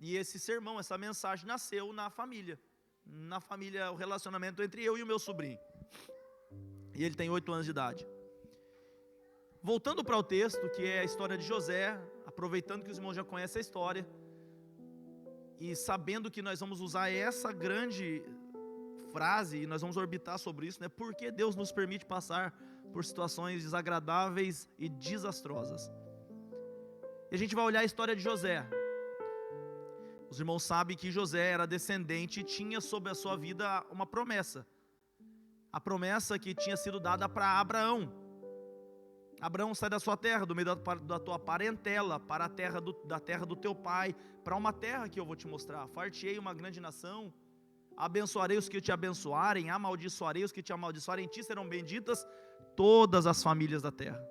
S8: E esse sermão, essa mensagem nasceu na família. Na família, o relacionamento entre eu e o meu sobrinho. E ele tem 8 anos de idade. Voltando para o texto, que é a história de José, aproveitando que os irmãos já conhecem a história, e sabendo que nós vamos usar essa grande frase, e nós vamos orbitar sobre isso, né? Por que Deus nos permite passar por situações desagradáveis e desastrosas? E a gente vai olhar a história de José. Os irmãos sabem que José era descendente e tinha sobre a sua vida uma promessa. A promessa que tinha sido dada para Abraão. Abraão, sai da sua terra, do meio da tua parentela, para a terra da terra do teu pai, para uma terra que eu vou te mostrar. Far-te-ei uma grande nação, abençoarei os que te abençoarem, amaldiçoarei os que te amaldiçoarem, em ti serão benditas todas as famílias da terra.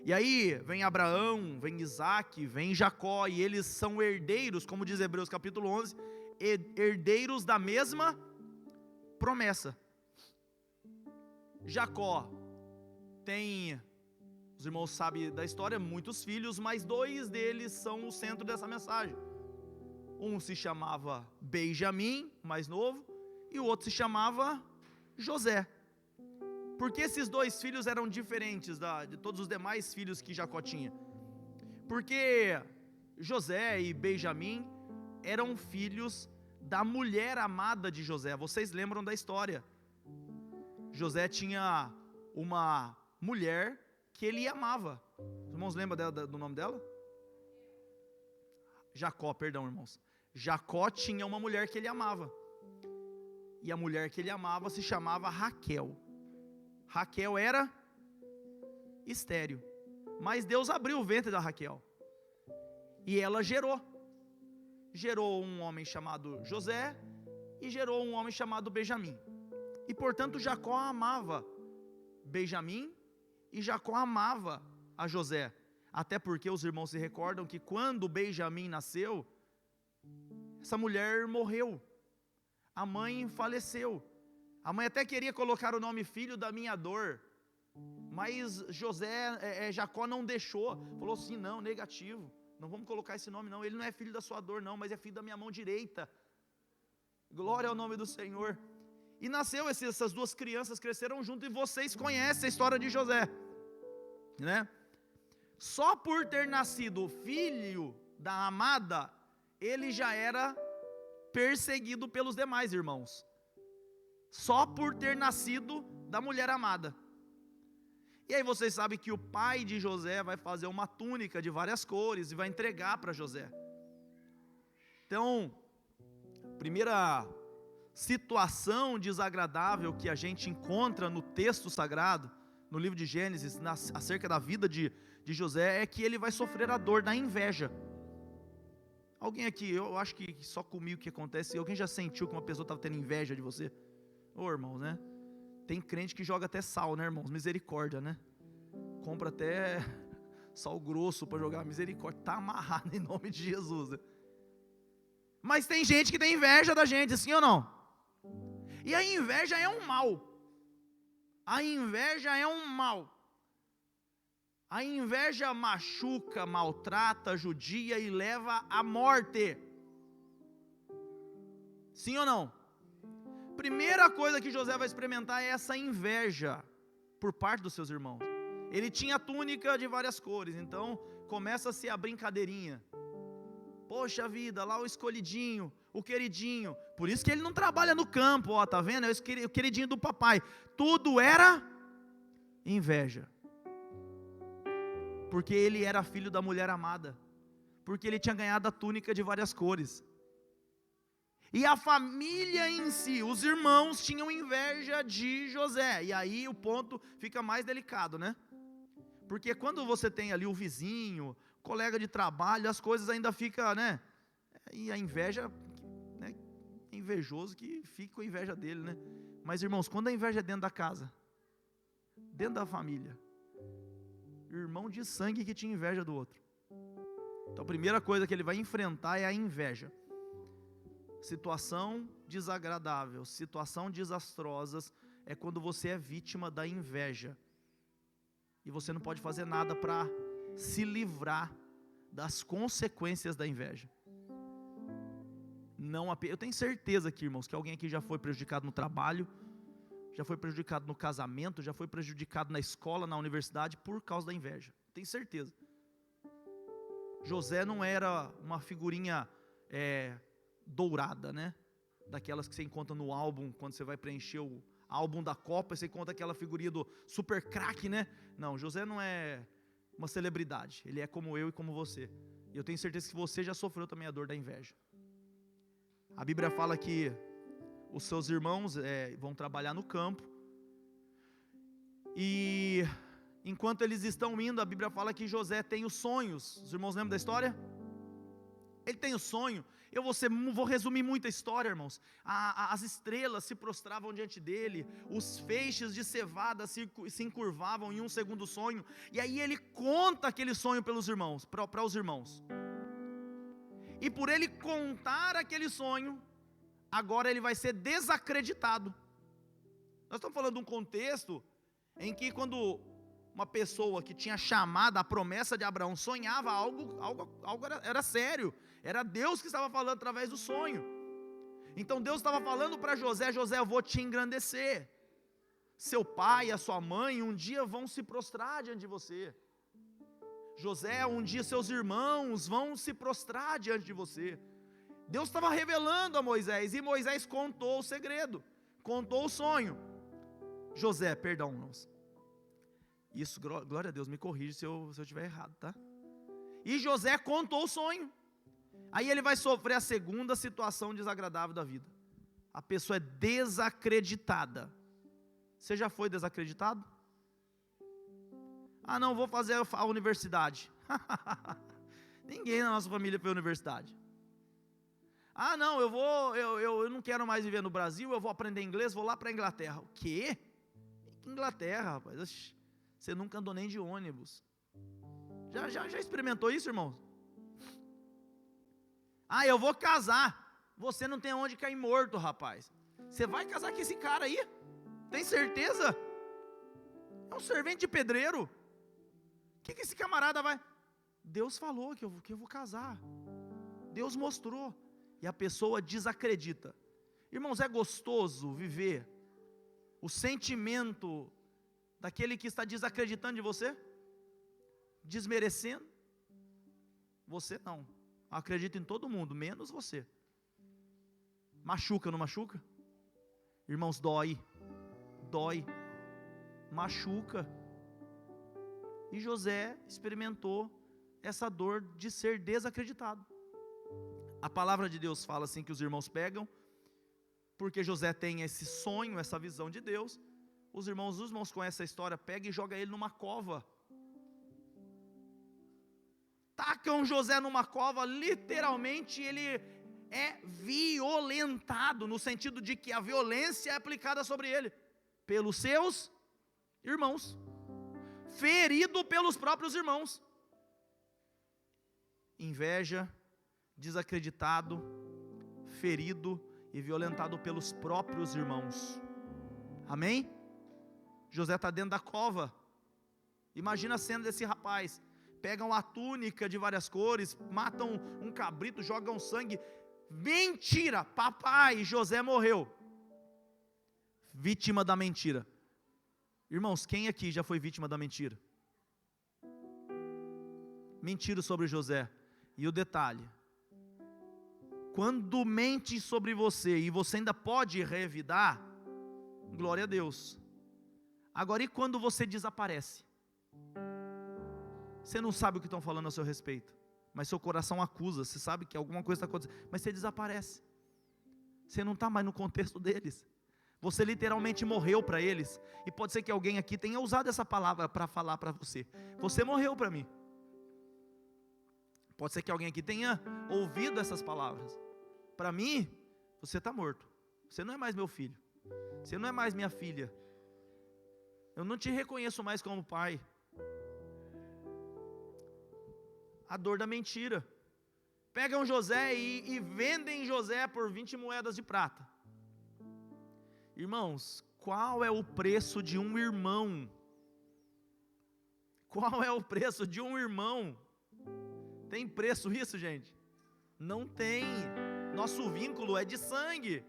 S8: E aí vem Abraão, vem Isaac, vem Jacó, e eles são herdeiros, como diz Hebreus capítulo 11, herdeiros da mesma promessa. Jacó tem, os irmãos sabem da história, muitos filhos, mas 2 deles são o centro dessa mensagem. Um se chamava Benjamim, mais novo, e o outro se chamava José. Porque esses 2 filhos eram diferentes de todos os demais filhos que Jacó tinha? Porque José e Benjamim eram filhos da mulher amada de José. Vocês lembram da história? José tinha uma mulher que ele amava. Os irmãos lembram do nome dela? Jacó, perdão, irmãos. Jacó tinha uma mulher que ele amava. E a mulher que ele amava se chamava Raquel. Raquel era estéril. Mas Deus abriu o ventre da Raquel. E ela gerou. Gerou um homem chamado José e gerou um homem chamado Benjamim. E portanto Jacó amava Benjamim e Jacó amava a José. Até porque os irmãos se recordam que quando Benjamim nasceu, essa mulher morreu. A mãe faleceu. A mãe até queria colocar o nome filho da minha dor, mas Jacó não deixou. Falou assim, não, negativo, não vamos colocar esse nome não. Ele não é filho da sua dor não, mas é filho da minha mão direita. Glória ao nome do Senhor. E nasceu, essas 2 crianças cresceram junto, e vocês conhecem a história de José, né? Só por ter nascido filho da amada, ele já era perseguido pelos demais irmãos. Só por ter nascido da mulher amada. E aí vocês sabem que o pai de José vai fazer uma túnica de várias cores e vai entregar para José. Então, primeira situação desagradável que a gente encontra no texto sagrado, no livro de Gênesis, acerca da vida de José, é que ele vai sofrer a dor da inveja. Alguém aqui, eu acho que só comigo que acontece, alguém já sentiu que uma pessoa estava tendo inveja de você? Ô irmãos, né? Tem crente que joga até sal, né, irmãos? Misericórdia, né? Compra até sal grosso para jogar, misericórdia. Está amarrado em nome de Jesus, né? Mas tem gente que tem inveja da gente, sim ou não? E a inveja é um mal. A inveja é um mal. A inveja machuca, maltrata, judia e leva à morte. Sim ou não? Primeira coisa que José vai experimentar é essa inveja por parte dos seus irmãos. Ele tinha túnica de várias cores, então começa-se a brincadeirinha. Poxa vida, lá o escolhidinho, o queridinho. Por isso que ele não trabalha no campo, ó, tá vendo? É o queridinho do papai. Tudo era inveja. Porque ele era filho da mulher amada. Porque ele tinha ganhado a túnica de várias cores. E a família em si, os irmãos tinham inveja de José. E aí o ponto fica mais delicado, né? Porque quando você tem ali o vizinho, colega de trabalho, as coisas ainda ficam, né? E a inveja, né, É invejoso que fica com inveja dele, né? Mas, irmãos, quando a inveja é dentro da casa, dentro da família, irmão de sangue que tinha inveja do outro. Então a primeira coisa que ele vai enfrentar é a inveja. Situação desagradável, situação desastrosas é quando você é vítima da inveja. E você não pode fazer nada para se livrar das consequências da inveja. Eu tenho certeza aqui, irmãos, que alguém aqui já foi prejudicado no trabalho, já foi prejudicado no casamento, já foi prejudicado na escola, na universidade, por causa da inveja. Tenho certeza. José não era uma figurinha dourada, né? Daquelas que você encontra no álbum, quando você vai preencher o álbum da Copa, você encontra aquela figurinha do super craque, né? Não, José não é uma celebridade, ele é como eu e como você. E eu tenho certeza que você já sofreu também a dor da inveja. A Bíblia fala que os seus irmãos vão trabalhar no campo, e enquanto eles estão indo, a Bíblia fala que José tem os sonhos. Os irmãos lembram da história? Ele tem o sonho. Eu vou resumir muito a história, irmãos. As estrelas se prostravam diante dele, os feixes de cevada se encurvavam em um segundo sonho, e aí ele conta aquele sonho para os irmãos. E por ele contar aquele sonho, agora ele vai ser desacreditado. Nós estamos falando de um contexto em que quando uma pessoa que tinha chamado a promessa de Abraão sonhava algo era sério, era Deus que estava falando através do sonho. Então Deus estava falando para José: José, eu vou te engrandecer, seu pai e a sua mãe um dia vão se prostrar diante de você. José, um dia seus irmãos vão se prostrar diante de você. Deus estava revelando a Moisés, e Moisés contou o segredo, contou o sonho. José, perdão, irmãos, isso, glória a Deus, me corrige se eu estiver errado, tá? E José contou o sonho. Aí ele vai sofrer a segunda situação desagradável da vida. A pessoa é desacreditada. Você já foi desacreditado? Ah, não, vou fazer a universidade. Ninguém na nossa família foi à universidade. Ah, não, eu não quero mais viver no Brasil, eu vou aprender inglês, vou lá para a Inglaterra. O quê? Inglaterra, rapaz? Você nunca andou nem de ônibus. Já experimentou isso, irmão? Ah, eu vou casar. Você não tem onde cair morto, rapaz. Você vai casar com esse cara aí? Tem certeza? É um servente de pedreiro. O que esse camarada vai? Deus falou que eu vou casar. Deus mostrou. E a pessoa desacredita. Irmãos, é gostoso viver o sentimento daquele que está desacreditando de você, desmerecendo. Você não. Acredita em todo mundo, menos você. Machuca, não machuca? Irmãos, dói, machuca. E José experimentou essa dor de ser desacreditado. A palavra de Deus fala assim que os irmãos pegam, porque José tem esse sonho, essa visão de Deus. Os irmãos conhecem essa história, pega e joga ele numa cova. Tacam José numa cova, literalmente ele é violentado, no sentido de que a violência é aplicada sobre ele, pelos seus irmãos, ferido pelos próprios irmãos. Inveja, desacreditado, ferido e violentado pelos próprios irmãos. Amém? José está dentro da cova. Imagina a cena desse rapaz. Pegam a túnica de várias cores, matam um cabrito, jogam sangue. Mentira, papai, José morreu. Vítima da mentira. Irmãos, quem aqui já foi vítima da mentira? Mentiram sobre José. E o detalhe: quando mente sobre você e você ainda pode revidar, glória a Deus. Agora, e quando você desaparece? Você não sabe o que estão falando a seu respeito, mas seu coração acusa, você sabe que alguma coisa está acontecendo, mas você desaparece. Você não está mais no contexto deles. Você literalmente morreu para eles. E pode ser que alguém aqui tenha usado essa palavra para falar para você: você morreu para mim. Pode ser que alguém aqui tenha ouvido essas palavras: para mim, Você está morto. Você não é mais meu filho. Você não é mais minha filha. Eu não te reconheço mais como pai. A dor da mentira. Pegam José e vendem José por 20 moedas de prata. Irmãos, qual é o preço de um irmão? Qual é o preço de um irmão? Tem preço isso, gente? Não tem. Nosso vínculo é de sangue.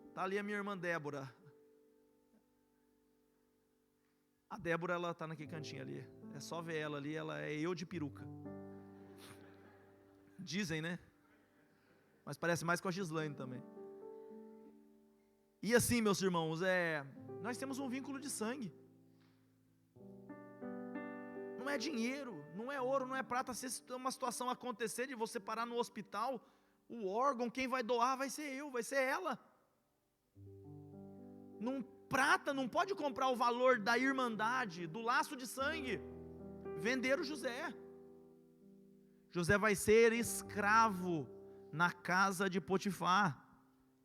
S8: Está ali a minha irmã Débora. A Débora, ela está naquele cantinho ali. É só ver ela ali, ela é eu de peruca. Dizem, né? Mas parece mais com a Gislaine também. E assim, meus irmãos, nós temos um vínculo de sangue. Não é dinheiro, não é ouro, não é prata. Se uma situação acontecer de você parar no hospital, o órgão, quem vai doar vai ser eu, vai ser ela. Prata não pode comprar o valor da irmandade, do laço de sangue. Venderam José. José vai ser escravo na casa de Potifar.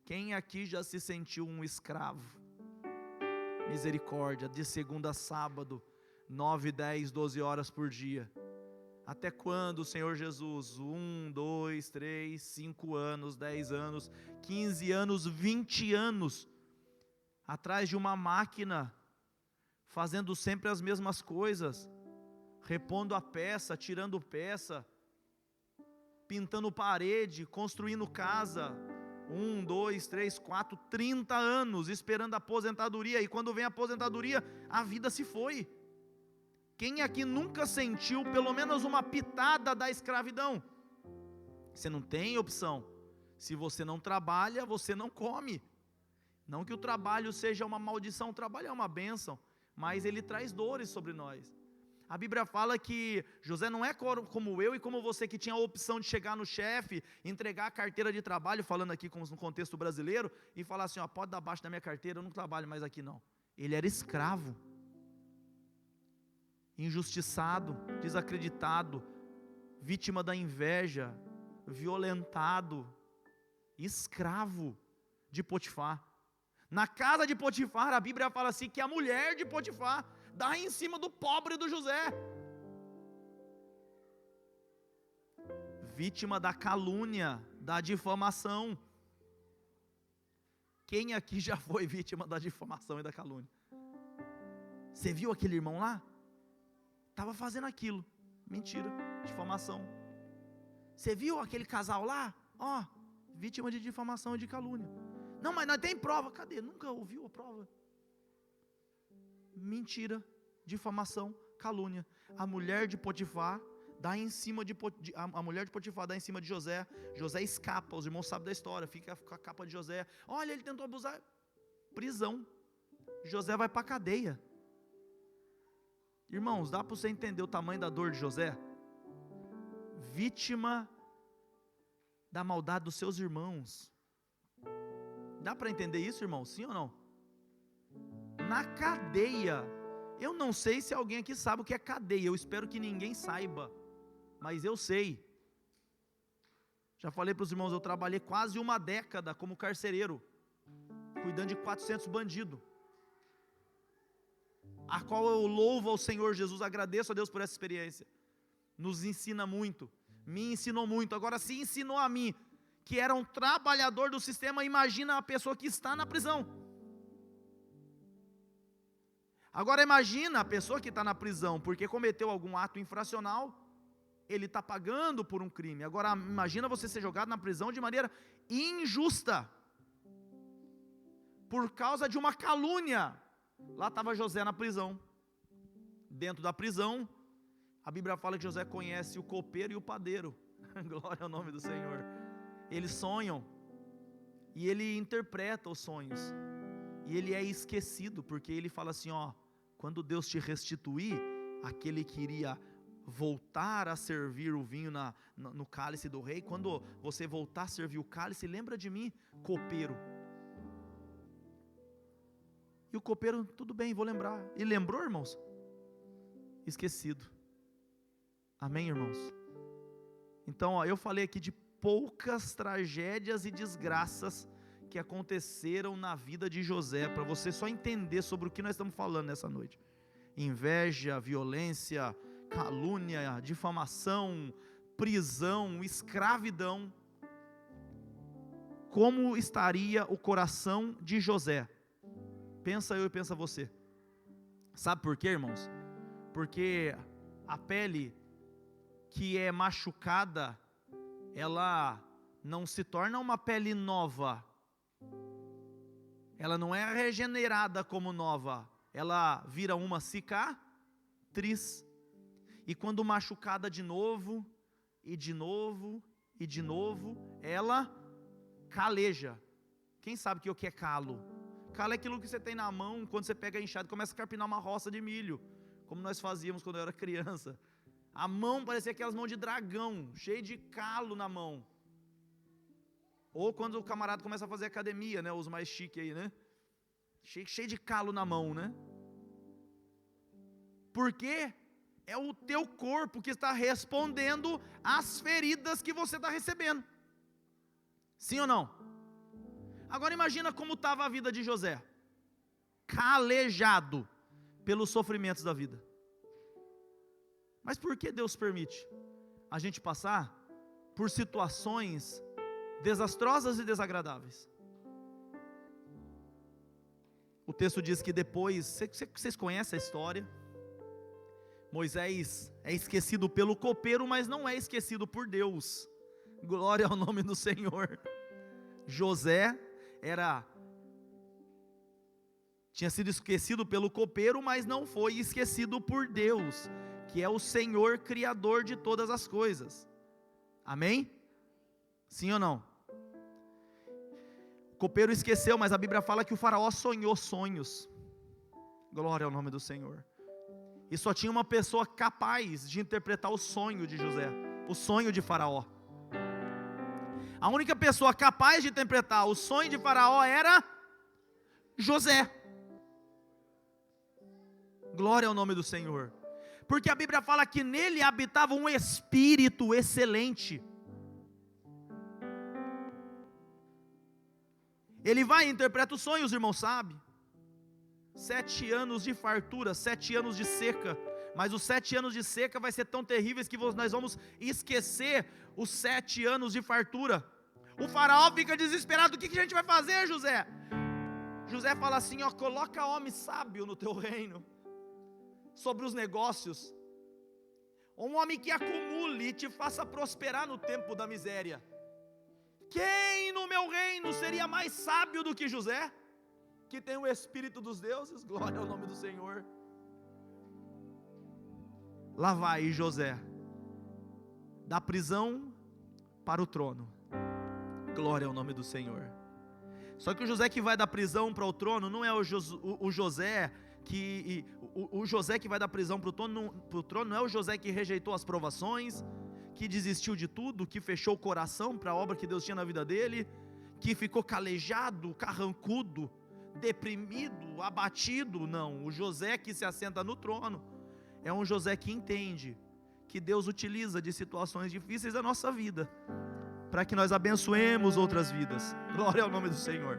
S8: Quem aqui já se sentiu um escravo? Misericórdia, de segunda a sábado, 9, 10, 12 horas por dia. Até quando, Senhor Jesus? 1, 2, 3, 5 anos, 10 anos, 15 anos, 20 anos, atrás de uma máquina, fazendo sempre as mesmas coisas, repondo a peça, tirando peça, pintando parede, construindo casa, 1, 2, 3, 4, 30 anos, esperando a aposentadoria, e quando vem a aposentadoria, a vida se foi. Quem aqui nunca sentiu pelo menos uma pitada da escravidão? Você não tem opção. Se você não trabalha, você não come. Não que o trabalho seja uma maldição, o trabalho é uma bênção, mas ele traz dores sobre nós. A Bíblia fala que José não é como eu e como você, que tinha a opção de chegar no chefe, entregar a carteira de trabalho, falando aqui no contexto brasileiro, e falar assim, pode dar abaixo da minha carteira, eu não trabalho mais aqui não. Ele era escravo, injustiçado, desacreditado, vítima da inveja, violentado, escravo de Potifar. Na casa de Potifar, a Bíblia fala assim, que a mulher de Potifar dá em cima do pobre do José. Vítima da calúnia, da difamação. Quem aqui já foi vítima da difamação e da calúnia? Você viu aquele irmão lá? Estava fazendo aquilo. Mentira, difamação. Você viu aquele casal lá? Vítima de difamação e de calúnia. Não, mas nós tem prova. Cadê? Nunca ouviu a prova? Mentira, difamação, calúnia. A mulher de Potifar dá em cima a mulher de Potifar dá em cima de José. José escapa, os irmãos sabem da história. Fica com a capa de José. Olha, ele tentou abusar. Prisão. José vai para a cadeia. Irmãos, dá para você entender o tamanho da dor de José? Vítima da maldade dos seus irmãos. Dá para entender isso, irmão? Sim ou não? Na cadeia. Eu não sei se alguém aqui sabe o que é cadeia. Eu espero que ninguém saiba. Mas eu sei. Já falei para os irmãos, eu trabalhei quase uma década como carcereiro, cuidando de 400 bandidos, a qual eu louvo ao Senhor Jesus, agradeço a Deus por essa experiência. Nos ensina muito, me ensinou muito. Agora, se ensinou a mim, que era um trabalhador do sistema, imagina a pessoa que está na prisão. Agora imagina a pessoa que está na prisão porque cometeu algum ato infracional, ele está pagando por um crime. Agora imagina você ser jogado na prisão de maneira injusta, por causa de uma calúnia. Lá estava José na prisão. Dentro da prisão, a Bíblia fala que José conhece o copeiro e o padeiro. Glória ao nome do Senhor. Eles sonham, e ele interpreta os sonhos, e ele é esquecido, porque ele fala assim, quando Deus te restituir, aquele que iria voltar a servir o vinho no cálice do rei, quando você voltar a servir o cálice, lembra de mim, copeiro. E o copeiro, tudo bem, vou lembrar. E lembrou, irmãos? Esquecido. Amém, irmãos? Então, eu falei aqui de poucas tragédias e desgraças que aconteceram na vida de José, para você só entender sobre o que nós estamos falando nessa noite. Inveja, violência, calúnia, difamação, prisão, escravidão. Como estaria o coração de José? Pensa eu e pensa você. Sabe por quê, irmãos? Porque a pele que é machucada, ela não se torna uma pele nova. Ela não é regenerada como nova. Ela vira uma cicatriz. E quando machucada de novo, e de novo, e de novo, ela caleja. Quem sabe o que é calo? Calo é aquilo que você tem na mão, quando você pega a enxada e começa a carpinar uma roça de milho, como nós fazíamos quando eu era criança. A mão parecia aquelas mãos de dragão, cheio de calo na mão. Ou quando o camarada começa a fazer academia, né, os mais chiques aí, né? Cheio de calo na mão, né? Porque é o teu corpo que está respondendo às feridas que você está recebendo. Sim ou não? Agora imagina como estava a vida de José. Calejado pelos sofrimentos da vida. Mas por que Deus permite a gente passar por situações desastrosas e desagradáveis? O texto diz que depois, vocês conhecem a história, Moisés é esquecido pelo copeiro, mas não é esquecido por Deus. Glória ao nome do Senhor. José tinha sido esquecido pelo copeiro, mas não foi esquecido por Deus, que é o Senhor Criador de todas as coisas. Amém? Sim ou não? O copeiro esqueceu, mas a Bíblia fala que o faraó sonhou sonhos. Glória ao nome do Senhor. E só tinha uma pessoa capaz de interpretar o sonho de José, o sonho de Faraó. A única pessoa capaz de interpretar o sonho de Faraó era José. Glória ao nome do Senhor. Porque a Bíblia fala que nele habitava um espírito excelente. Ele vai e interpreta os sonhos, irmão, sabe? 7 anos de fartura, 7 anos de seca. Mas os 7 anos de seca vai ser tão terríveis que nós vamos esquecer os 7 anos de fartura. O faraó fica desesperado. O que a gente vai fazer, José? José fala assim, ó, coloca homem sábio no teu reino, sobre os negócios. Um homem que acumule e te faça prosperar no tempo da miséria. Quem no meu reino seria mais sábio do que José? Que tem o Espírito dos deuses. Glória ao nome do Senhor. Lá vai José, da prisão para o trono. Glória ao nome do Senhor. Só que o José que vai da prisão para o trono não é o José que vai da prisão para o trono, não é o José que rejeitou as provações, que desistiu de tudo, que fechou o coração para a obra que Deus tinha na vida dele, que ficou calejado, carrancudo, deprimido, abatido. Não, o José que se assenta no trono é um José que entende que Deus utiliza de situações difíceis da nossa vida para que nós abençoemos outras vidas. Glória ao nome do Senhor.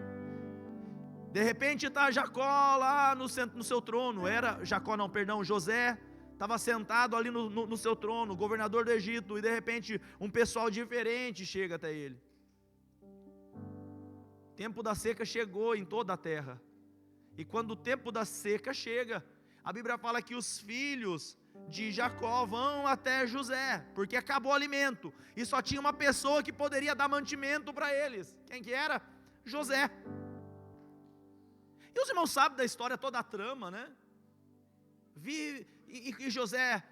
S8: De repente está Jacó lá no seu trono. José estava sentado ali no seu trono, governador do Egito, e de repente um pessoal diferente chega até ele. O tempo da seca chegou em toda a terra. E quando o tempo da seca chega, a Bíblia fala que os filhos de Jacó vão até José, porque acabou o alimento, e só tinha uma pessoa que poderia dar mantimento para eles. Quem que era? José. E os irmãos sabem da história, toda a trama, né? E José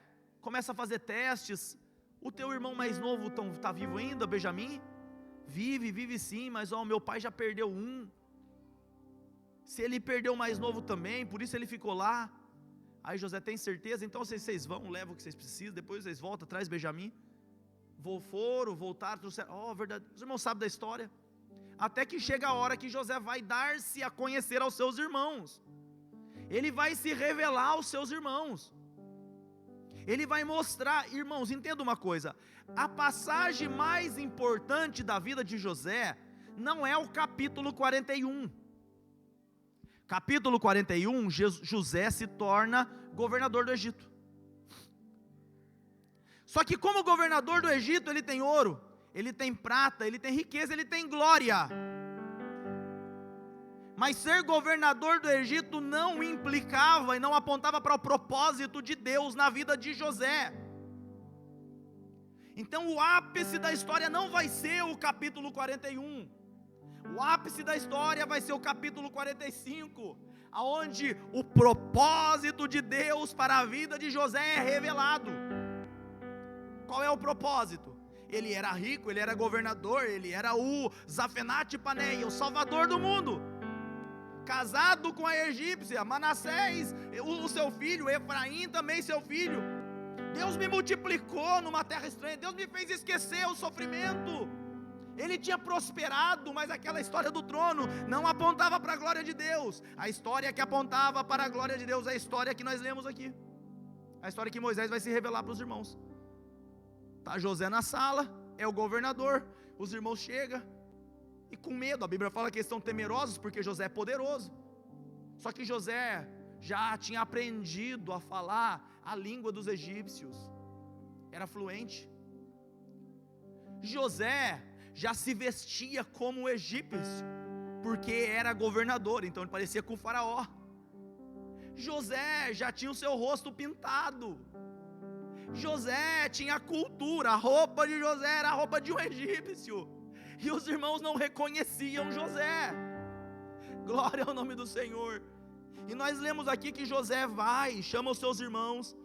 S8: começa a fazer testes. O teu irmão mais novo está vivo ainda, Benjamim? Vive sim, mas meu pai já perdeu um. Se ele perdeu o mais novo também, por isso ele ficou lá. Aí José tem certeza, então vocês vão, levam o que vocês precisam, depois vocês voltam, traz Benjamim. Voltaram, trouxeram, verdade. Os irmãos sabem da história. Até que chega a hora que José vai dar-se a conhecer aos seus irmãos. Ele vai se revelar aos seus irmãos. Ele vai mostrar, irmãos, entenda uma coisa, a passagem mais importante da vida de José não é o capítulo 41. Capítulo 41, José se torna governador do Egito. Só que como governador do Egito, ele tem ouro, ele tem prata, ele tem riqueza, ele tem glória. Mas ser governador do Egito não implicava e não apontava para o propósito de Deus na vida de José. Então o ápice da história não vai ser o capítulo 41. O ápice da história vai ser o capítulo 45, aonde o propósito de Deus para a vida de José é revelado. Qual é o propósito? Ele era rico, ele era governador, ele era o Zafenate Paneia, o salvador do mundo. Casado com a egípcia, Manassés, o seu filho, Efraim também seu filho. Deus me multiplicou numa terra estranha, Deus me fez esquecer o sofrimento. Ele tinha prosperado, mas aquela história do trono não apontava para a glória de Deus. A história que apontava para a glória de Deus é a história que nós lemos aqui. A história que Moisés vai se revelar para os irmãos. Está José na sala, é o governador, os irmãos chegam, e com medo, a Bíblia fala que eles estão temerosos, porque José é poderoso. Só que José já tinha aprendido a falar a língua dos egípcios, era fluente. José já se vestia como egípcio, porque era governador, então ele parecia com o faraó. José já tinha o seu rosto pintado. José tinha cultura, a roupa de José era a roupa de um egípcio, e os irmãos não reconheciam José. Glória ao nome do Senhor. E nós lemos aqui que José vai, chama os seus irmãos,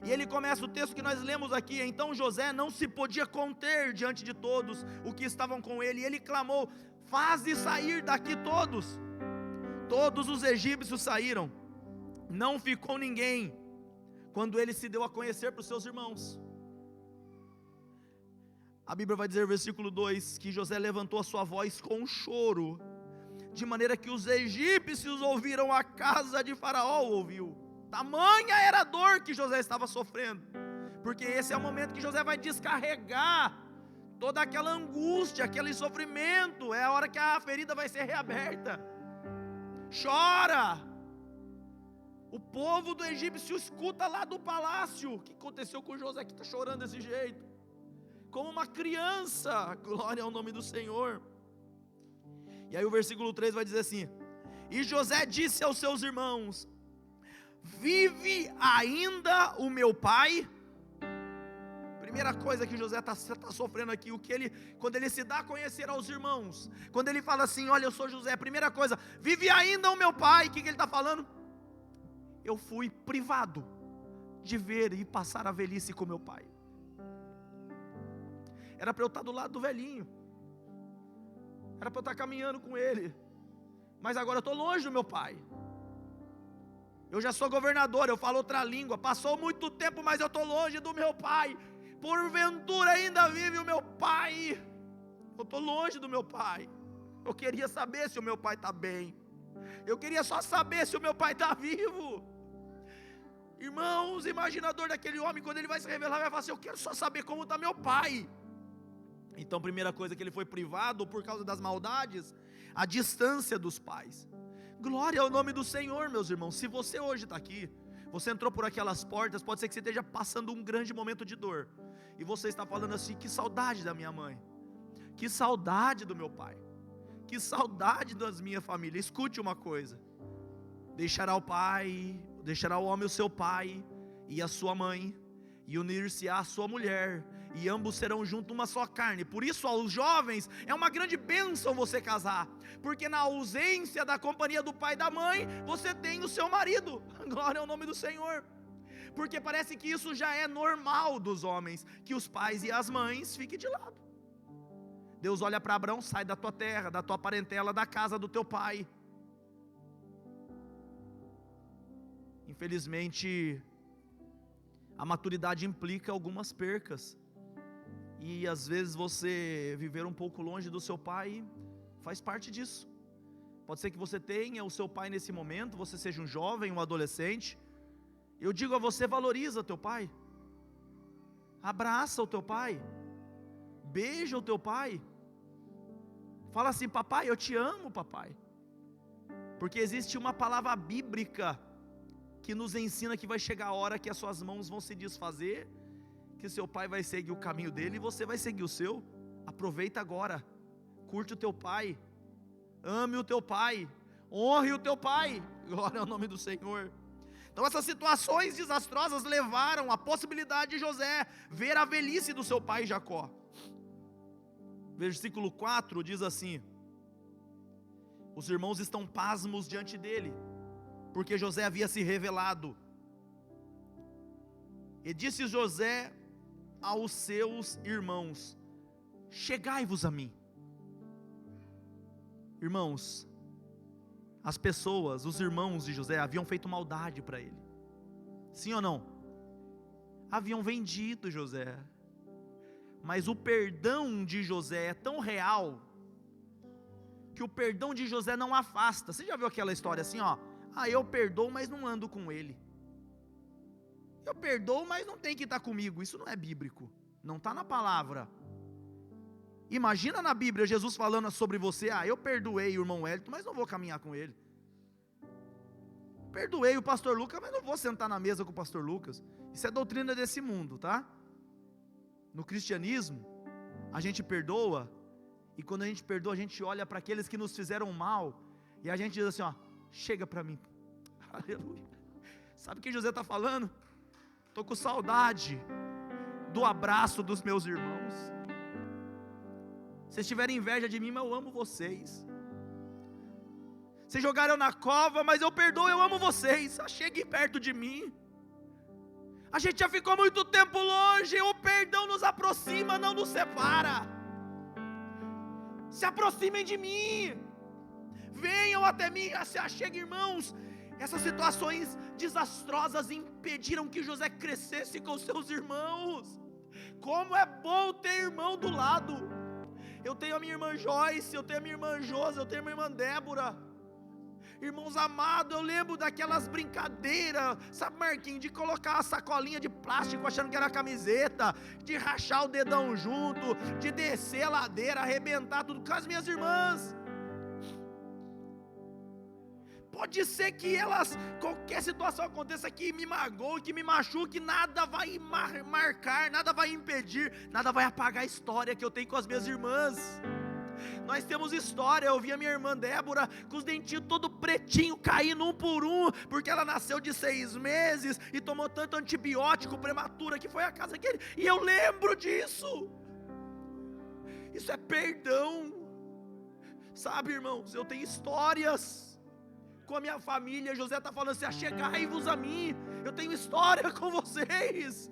S8: e ele começa o texto que nós lemos aqui. Então José não se podia conter diante de todos o que estavam com ele, e ele clamou: faze sair daqui todos. Todos os egípcios saíram, não ficou ninguém, quando ele se deu a conhecer para os seus irmãos. A Bíblia vai dizer, versículo 2, que José levantou a sua voz com choro, de maneira que os egípcios ouviram, a casa de Faraó ouviu. Tamanha era a dor que José estava sofrendo, porque esse é o momento que José vai descarregar toda aquela angústia, aquele sofrimento, é a hora que a ferida vai ser reaberta. Chora. O povo do egípcio escuta lá do palácio: o que aconteceu com José que está chorando desse jeito? Como uma criança, glória ao nome do Senhor. E aí o versículo 3 vai dizer assim: e José disse aos seus irmãos: vive ainda o meu pai? Primeira coisa que José está sofrendo aqui, quando ele se dá a conhecer aos irmãos, quando ele fala assim: olha, eu sou José, primeira coisa, vive ainda o meu pai. O que ele está falando? Eu fui privado de ver e passar a velhice com meu pai. Era para eu estar do lado do velhinho, era para eu estar caminhando com ele, mas agora eu estou longe do meu pai. Eu já sou governador, eu falo outra língua, passou muito tempo, mas eu estou longe do meu pai. Porventura ainda vive o meu pai? Eu estou longe do meu pai. Eu queria saber se o meu pai está bem, eu queria só saber se o meu pai está vivo. Irmãos, imagina a dor daquele homem, quando ele vai se revelar, vai falar assim: eu quero só saber como está meu pai. Então, primeira coisa, que ele foi privado por causa das maldades, a distância dos pais. Glória ao nome do Senhor, meus irmãos. Se você hoje está aqui, você entrou por aquelas portas, pode ser que você esteja passando um grande momento de dor, e você está falando assim: que saudade da minha mãe, que saudade do meu pai, que saudade das minha família. Escute uma coisa: deixará o homem o seu pai e a sua mãe, e unir-se à sua mulher, e ambos serão juntos uma só carne. Por isso, aos jovens, é uma grande bênção você casar, porque na ausência da companhia do pai e da mãe, você tem o seu marido. Glória ao nome do Senhor. Porque parece que isso já é normal dos homens, que os pais e as mães fiquem de lado. Deus olha para Abraão: sai da tua terra, da tua parentela, da casa do teu pai. Infelizmente, a maturidade implica algumas percas, e às vezes você viver um pouco longe do seu pai faz parte disso. Pode ser que você tenha o seu pai nesse momento, você seja um jovem, um adolescente. Eu digo a você: valoriza teu pai, Abraça o teu pai. Beija o teu pai. Fala assim: papai, eu te amo, papai. Porque existe uma palavra bíblica que nos ensina que vai chegar a hora que as suas mãos vão se desfazer, que seu pai vai seguir o caminho dele e você vai seguir o seu. Aproveita agora. Curte o teu pai. Ame o teu pai. Honre o teu pai. Glória ao nome do Senhor. Então essas situações desastrosas levaram a possibilidade de José ver a velhice do seu pai Jacó. Versículo 4 diz assim: os irmãos estão pasmos diante dele, porque José havia se revelado. E disse José aos seus irmãos: chegai-vos a mim. Irmãos, as pessoas, os irmãos de José haviam feito maldade para ele. Sim ou não? Haviam vendido José. Mas o perdão de José é tão real que o perdão de José não afasta. Você já viu aquela história assim, ó? Eu perdoo, mas não ando com ele. Eu perdoo, mas não tem que estar comigo. Isso não é bíblico. Não está na palavra. Imagina na Bíblia Jesus falando sobre você: eu perdoei o irmão Wellington, mas não vou caminhar com ele. Perdoei o pastor Lucas, mas não vou sentar na mesa com o pastor Lucas. Isso é doutrina desse mundo, tá? No cristianismo, a gente perdoa, e quando a gente perdoa, a gente olha para aqueles que nos fizeram mal, e a gente diz assim: chega para mim. Aleluia. Sabe o que José está falando? Estou com saudade do abraço dos meus irmãos. Vocês tiverem inveja de mim, mas eu amo vocês. Vocês jogaram na cova, mas eu perdoo, eu amo vocês. Cheguem perto de mim. A gente já ficou muito tempo longe. O perdão nos aproxima, não nos separa. Se aproximem de mim. Venham até mim. Se acheguem, irmãos. Essas situações desastrosas impediram que José crescesse com seus irmãos. Como é bom ter irmão do lado. Eu tenho a minha irmã Joyce, eu tenho a minha irmã Josa, eu tenho a minha irmã Débora. Irmãos amados, eu lembro daquelas brincadeiras, sabe, Marquinhos, de colocar a sacolinha de plástico achando que era camiseta, de rachar o dedão junto, de descer a ladeira, arrebentar tudo com as minhas irmãs. Pode ser que qualquer situação aconteça que me magoe, que me machuque, nada vai marcar, nada vai impedir, nada vai apagar a história que eu tenho com as minhas irmãs. Nós temos história. Eu vi a minha irmã Débora com os dentinhos todo pretinho, caindo um por um, porque ela nasceu de 6 meses e tomou tanto antibiótico prematura que foi a casa dele. E eu lembro disso. Isso é perdão. Sabe, irmãos, eu tenho histórias com a minha família. José está falando assim: achegai-vos a mim. Eu tenho história com vocês.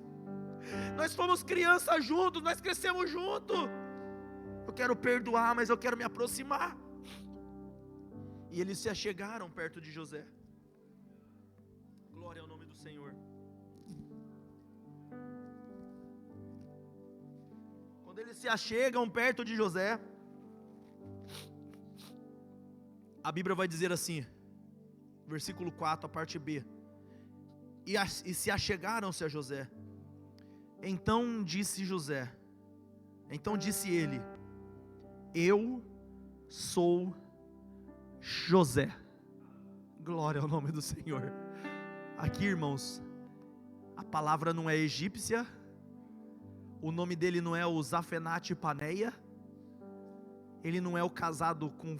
S8: Nós fomos crianças juntos, nós crescemos juntos. Eu quero perdoar, mas eu quero me aproximar. E eles se achegaram perto de José. Glória ao nome do Senhor. Quando eles se achegam perto de José, a Bíblia vai dizer assim, versículo 4, a parte B: e se achegaram-se a José. Então disse ele: eu sou José. Glória ao nome do Senhor. Aqui, irmãos, a palavra não é egípcia, o nome dele não é o Zafenate Paneia, ele não é o casado com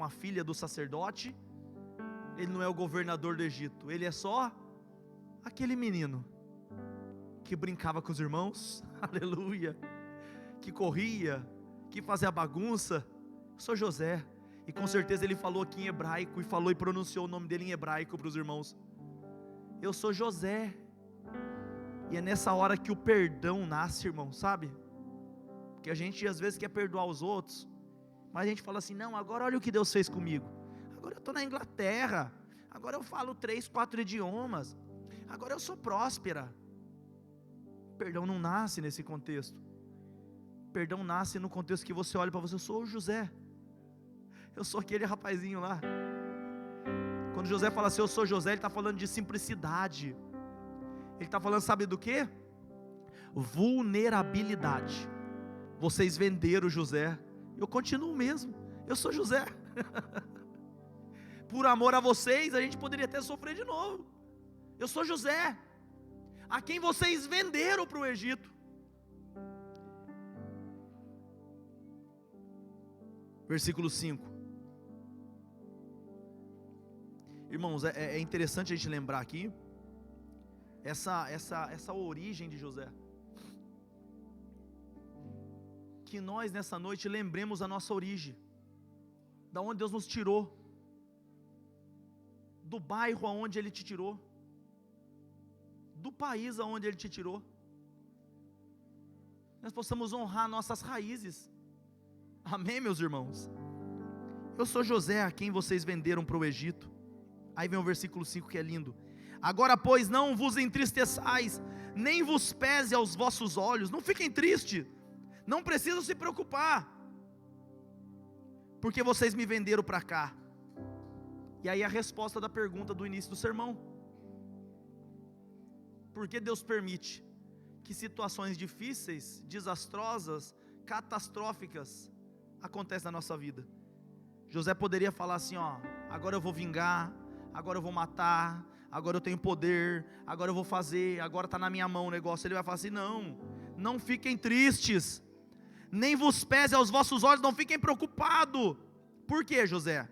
S8: a filha do sacerdote, ele não é o governador do Egito, ele é só aquele menino que brincava com os irmãos, aleluia, que corria, que fazia bagunça. Eu sou José. E com certeza ele falou aqui em hebraico, e falou e pronunciou o nome dele em hebraico para os irmãos. Eu sou José. E é nessa hora que o perdão nasce, irmão, sabe? Porque a gente às vezes quer perdoar os outros, mas a gente fala assim: não, agora olha o que Deus fez comigo. Agora eu estou na Inglaterra, agora eu falo 3, 4 idiomas, agora eu sou próspera. Perdão não nasce nesse contexto. Perdão nasce no contexto que você olha para você: eu sou o José, eu sou aquele rapazinho lá. Quando José fala assim: eu sou José, ele está falando de simplicidade. Ele está falando, sabe do que? vulnerabilidade. Vocês venderam José, eu continuo mesmo, eu sou José. Por amor a vocês, a gente poderia até sofrer de novo. Eu sou José, a quem vocês venderam para o Egito. Versículo 5. Irmãos, é interessante a gente lembrar aqui essa origem de José. Que nós nessa noite lembremos a nossa origem, da onde Deus nos tirou, do bairro aonde Ele te tirou, do país aonde Ele te tirou. Nós possamos honrar nossas raízes. Amém, meus irmãos? Eu sou José, a quem vocês venderam para o Egito. Aí vem o versículo 5 que é lindo. Agora, pois, não vos entristeçais, nem vos pese aos vossos olhos. Não fiquem tristes, não precisam se preocupar, porque vocês me venderam para cá. E aí a resposta da pergunta do início do sermão: por que Deus permite que situações difíceis, desastrosas, catastróficas acontecem na nossa vida? José poderia falar assim, ó, agora eu vou vingar, agora eu vou matar, agora eu tenho poder, agora eu vou fazer, agora está na minha mão o negócio. Ele vai falar assim, não fiquem tristes, nem vos pese aos vossos olhos, não fiquem preocupados. Por quê, José?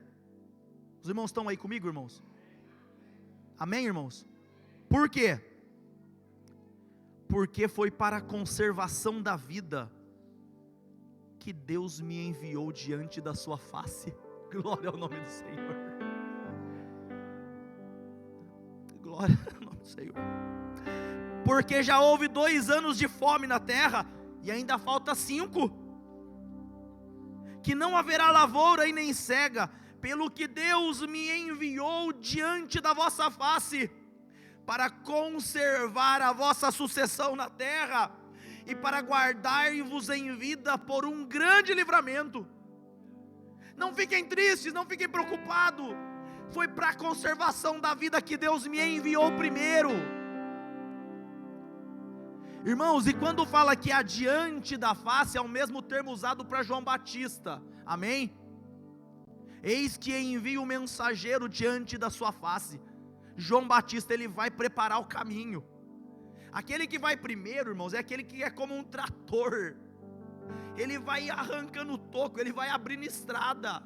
S8: Os irmãos estão aí comigo, irmãos? Amém, irmãos? Por quê? Porque foi para a conservação da vida que Deus me enviou diante da sua face. Glória ao nome do Senhor. Glória ao nome do Senhor. Porque já houve 2 anos de fome na terra, e ainda falta 5, que não haverá lavoura e nem cega, pelo que Deus me enviou diante da vossa face, para conservar a vossa sucessão na terra, e para guardar-vos em vida por um grande livramento. Não fiquem tristes, não fiquem preocupados, foi para a conservação da vida que Deus me enviou primeiro. Irmãos, e quando fala que adiante da face, é o mesmo termo usado para João Batista, amém? Eis que envio o mensageiro diante da sua face. João Batista, ele vai preparar o caminho. Aquele que vai primeiro, irmãos, é aquele que é como um trator. Ele vai arrancando o toco, ele vai abrindo estrada.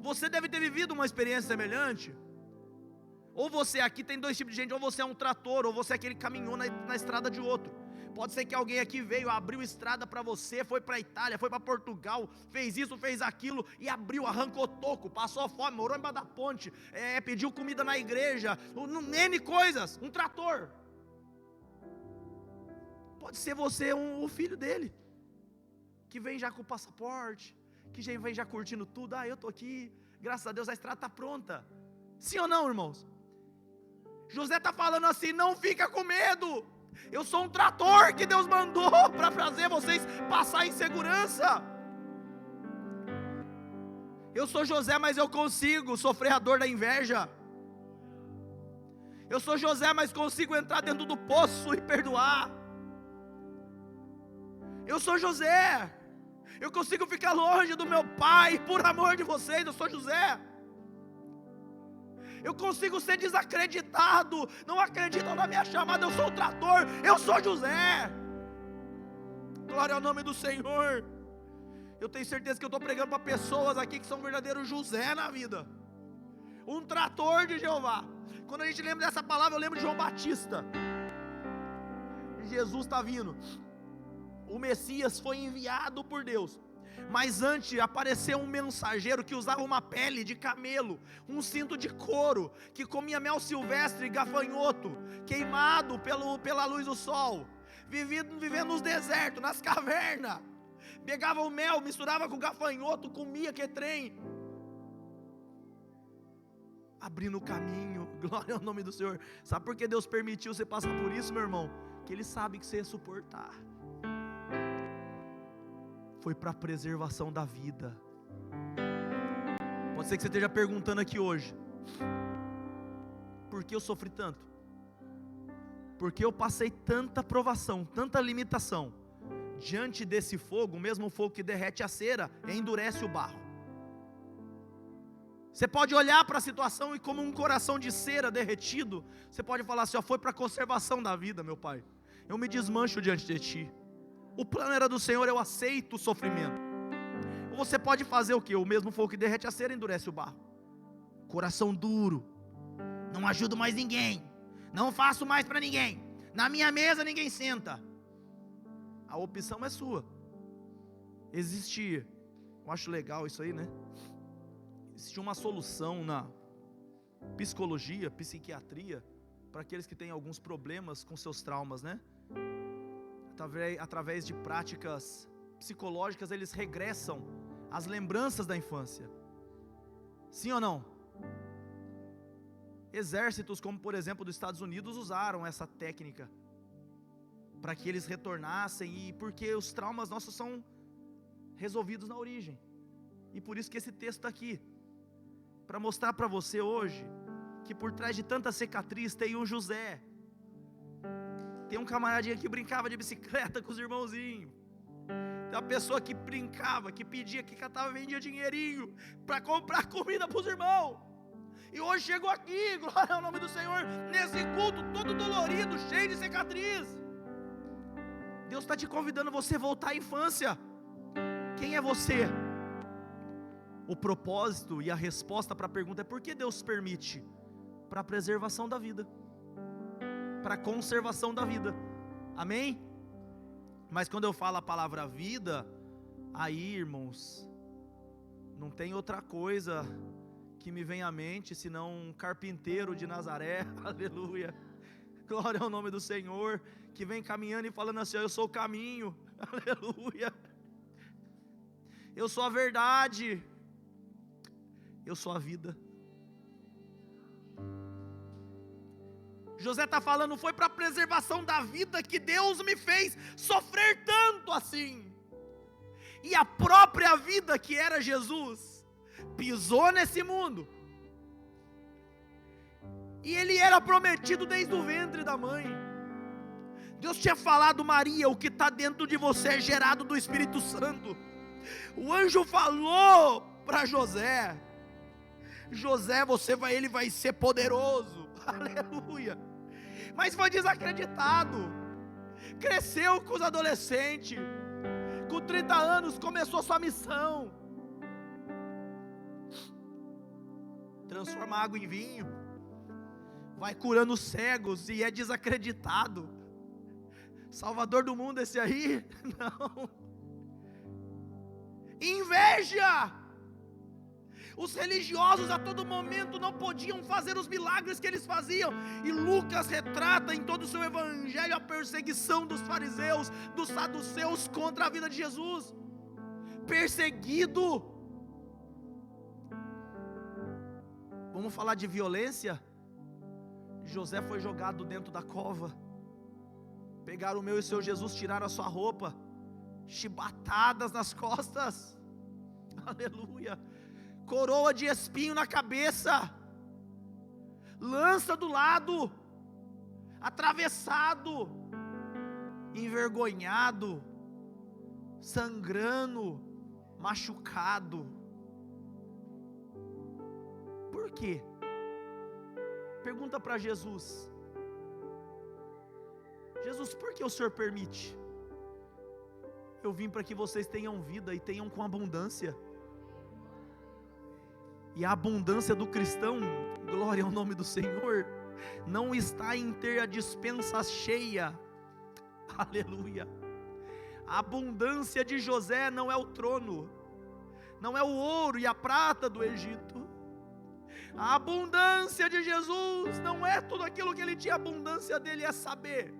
S8: Você deve ter vivido uma experiência semelhante. Ou você, aqui tem 2 tipos de gente, ou você é um trator, ou você é aquele que caminhou na estrada de outro. Pode ser que alguém aqui veio, abriu estrada para você, foi para a Itália, foi para Portugal, fez isso, fez aquilo, e abriu, arrancou toco, passou fome, morou embaixo da ponte, pediu comida na igreja, N coisas, um trator. Pode ser você o filho dele, que vem já com o passaporte, que já vem já curtindo tudo, eu estou aqui, graças a Deus a estrada está pronta. Sim ou não, irmãos? José está falando assim, não fica com medo, eu sou um trator que Deus mandou para fazer vocês passar em segurança. Eu sou José, mas eu consigo sofrer a dor da inveja. Eu sou José, mas consigo entrar dentro do poço e perdoar. Eu sou José, eu consigo ficar longe do meu pai por amor de vocês. Eu sou José. Eu consigo ser desacreditado, não acreditam na minha chamada, eu sou o trator, eu sou José. Glória ao nome do Senhor. Eu tenho certeza que eu estou pregando para pessoas aqui que são verdadeiros José na vida, um trator de Jeová. Quando a gente lembra dessa palavra, eu lembro de João Batista. Jesus está vindo, o Messias foi enviado por Deus. Mas antes apareceu um mensageiro que usava uma pele de camelo, um cinto de couro, que comia mel silvestre e gafanhoto, queimado pela luz do sol, vivendo nos desertos, nas cavernas, pegava o mel, misturava com gafanhoto, comia que trem, abrindo o caminho. Glória ao nome do Senhor. Sabe por que Deus permitiu você passar por isso, meu irmão? Que Ele sabe que você ia suportar. Foi para a preservação da vida. Pode ser que você esteja perguntando aqui hoje, por que eu sofri tanto? porque eu passei tanta provação, tanta limitação. Diante desse fogo, o mesmo fogo que derrete a cera, endurece o barro. Você pode olhar para a situação e como um coração de cera derretido, você pode falar assim, ó, foi para a conservação da vida, meu pai. Eu me desmancho diante de ti. O plano era do Senhor, eu aceito o sofrimento. Ou você pode fazer o quê? O mesmo fogo que derrete a cera, endurece o barro. Coração duro. Não ajudo mais ninguém. Não faço mais para ninguém. Na minha mesa ninguém senta. A opção é sua. Existia, eu acho legal isso aí, né? Existia uma solução na psicologia, psiquiatria, para aqueles que têm alguns problemas com seus traumas, né? Através de práticas psicológicas, eles regressam às lembranças da infância. Sim ou não? Exércitos como, por exemplo, dos Estados Unidos usaram essa técnica para que eles retornassem, e porque os traumas nossos são resolvidos na origem. E por isso que esse texto está aqui, para mostrar para você hoje que por trás de tanta cicatriz tem um José. Tem um camaradinha que brincava de bicicleta com os irmãozinhos. Tem uma pessoa que brincava, que pedia, que catava, vendia dinheirinho para comprar comida para os irmãos. E hoje chegou aqui, glória ao nome do Senhor, nesse culto todo dolorido, cheio de cicatriz. Deus está te convidando você a voltar à infância. Quem é você? O propósito e a resposta para a pergunta é por que Deus permite? Para a preservação da vida, para a conservação da vida, amém? Mas quando eu falo a palavra vida, aí, irmãos, não tem outra coisa que me vem à mente senão um carpinteiro de Nazaré, aleluia, glória ao nome do Senhor, que vem caminhando e falando assim, eu sou o caminho, aleluia, eu sou a verdade, eu sou a vida. José está falando, foi para a preservação da vida que Deus me fez sofrer tanto assim. E a própria vida que era Jesus, pisou nesse mundo. E ele era prometido desde o ventre da mãe. Deus tinha falado, Maria, o que está dentro de você é gerado do Espírito Santo. O anjo falou para José, ele vai ser poderoso, aleluia. Mas foi desacreditado, cresceu com os adolescentes, com 30 anos começou sua missão, transforma água em vinho, vai curando os cegos e é desacreditado. Salvador do mundo esse aí? Não. Inveja. Os religiosos a todo momento não podiam fazer os milagres que eles faziam. E Lucas retrata em todo o seu evangelho a perseguição dos fariseus, dos saduceus contra a vida de Jesus. Perseguido. Vamos falar de violência? José foi jogado dentro da cova. Pegaram o meu e o seu Jesus, tiraram a sua roupa, chibatadas nas costas, aleluia, coroa de espinho na cabeça, lança do lado, atravessado, envergonhado, sangrando, machucado. Por quê? Pergunta para Jesus. Jesus, por que o Senhor permite? Eu vim para que vocês tenham vida e tenham com abundância. E a abundância do cristão, glória ao nome do Senhor, não está em ter a despensa cheia, aleluia. A abundância de José não é o trono, não é o ouro e a prata do Egito. A abundância de Jesus não é tudo aquilo que ele tinha. A abundância dele é saber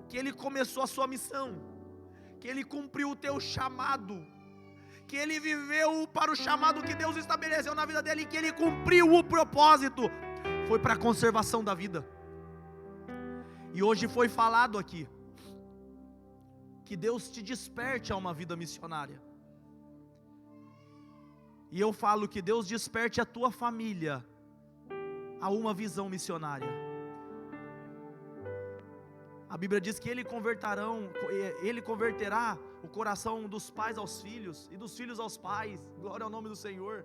S8: que ele começou a sua missão, que ele cumpriu o teu chamado, que ele viveu para o chamado que Deus estabeleceu na vida dele, que ele cumpriu o propósito, foi para a conservação da vida. E hoje foi falado aqui, que Deus te desperte a uma vida missionária. E eu falo que Deus desperte a tua família a uma visão missionária. A Bíblia diz que Ele converterá o coração dos pais aos filhos e dos filhos aos pais. Glória ao nome do Senhor.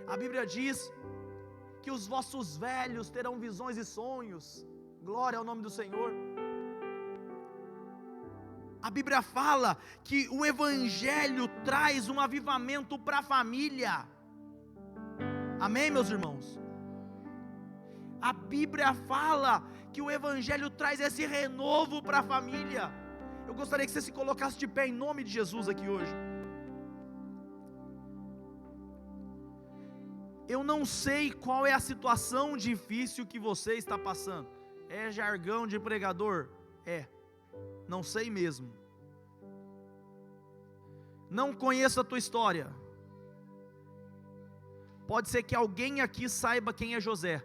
S8: A Bíblia diz que os vossos velhos terão visões e sonhos. Glória ao nome do Senhor. A Bíblia fala que o Evangelho traz um avivamento para a família. Amém, meus irmãos? A Bíblia fala que o Evangelho traz esse renovo para a família. Eu gostaria que você se colocasse de pé em nome de Jesus aqui hoje. Eu não sei qual é a situação difícil que você está passando. É jargão de pregador? É. Não sei mesmo. Não conheço a tua história. Pode ser que alguém aqui saiba quem é José.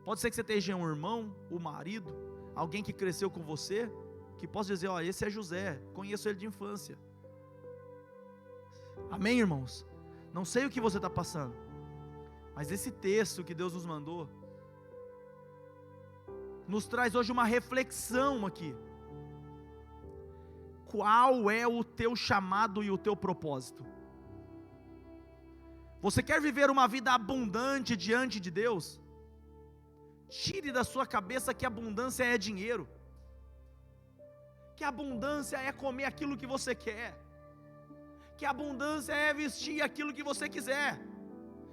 S8: Pode ser que você esteja um irmão, um marido, alguém que cresceu com você, que possa dizer, ó, esse é José, conheço ele de infância. Amém, irmãos? Não sei o que você está passando, mas esse texto que Deus nos mandou, nos traz hoje uma reflexão aqui. Qual é o teu chamado e o teu propósito? Você quer viver uma vida abundante diante de Deus? Tire da sua cabeça que abundância é dinheiro, que abundância é comer aquilo que você quer, que abundância é vestir aquilo que você quiser.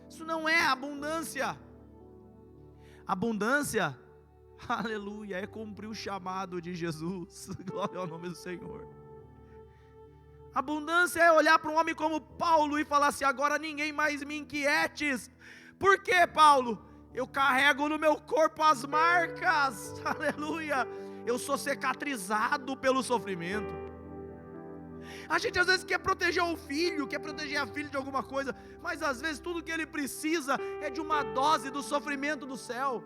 S8: Isso não é abundância. Abundância, aleluia, é cumprir o chamado de Jesus. Glória ao nome do Senhor. Abundância é olhar para um homem como Paulo e falar assim, agora ninguém mais me inquietes. Por quê, Paulo? Eu carrego no meu corpo as marcas, aleluia. Eu sou cicatrizado pelo sofrimento. A gente às vezes quer proteger o filho, quer proteger a filha de alguma coisa, mas às vezes tudo que ele precisa é de uma dose do sofrimento do céu,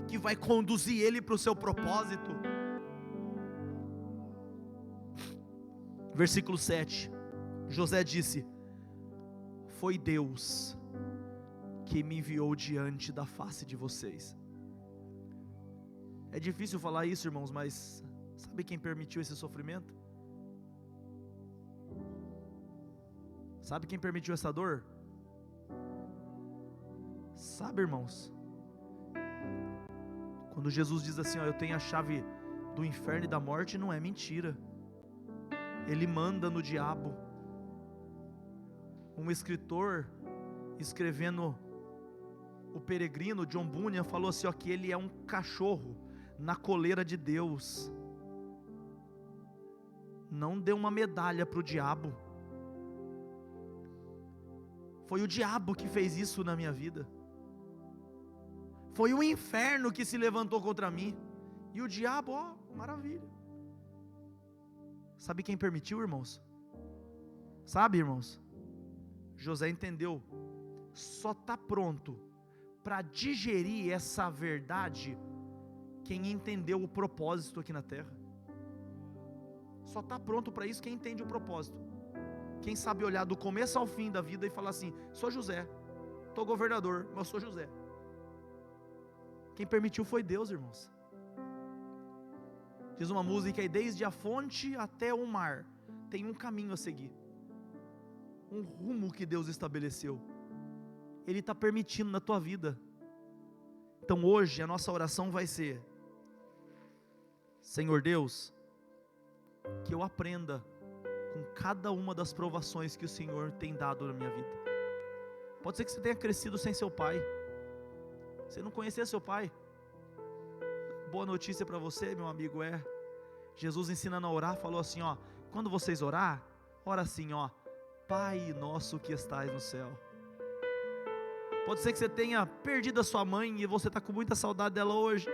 S8: que vai conduzir ele para o seu propósito. Versículo 7, José disse, foi Deus que me enviou diante da face de vocês. É difícil falar isso, irmãos, mas sabe quem permitiu esse sofrimento? Sabe quem permitiu essa dor? Sabe, irmãos? Quando Jesus diz assim, ó, eu tenho a chave do inferno e da morte, não é mentira. Ele manda no diabo. Um escritor, escrevendo O Peregrino, John Bunyan, falou assim, ó, que ele é um cachorro na coleira de Deus. Não dê uma medalha para o diabo. Foi o diabo que fez isso na minha vida. Foi o inferno que se levantou contra mim. E o diabo, ó, maravilha. Sabe quem permitiu, irmãos? Sabe, irmãos? José entendeu. Só está pronto para digerir essa verdade quem entendeu o propósito aqui na terra. Só está pronto para isso quem entende o propósito. Quem sabe olhar do começo ao fim da vida e falar assim, sou José, estou governador, mas sou José. Quem permitiu foi Deus, irmãos. Diz uma música aí, desde a fonte até o mar, tem um caminho a seguir. Um rumo que Deus estabeleceu. Ele está permitindo na tua vida. Então hoje a nossa oração vai ser, Senhor Deus, que eu aprenda com cada uma das provações que o Senhor tem dado na minha vida. Pode ser que você tenha crescido sem seu pai, você não conhecia seu pai. Boa notícia para você, meu amigo, Jesus ensinando a orar, falou assim, ó, quando vocês orar, ora assim, ó, Pai nosso que estais no céu. Pode ser que você tenha perdido a sua mãe e você está com muita saudade dela hoje.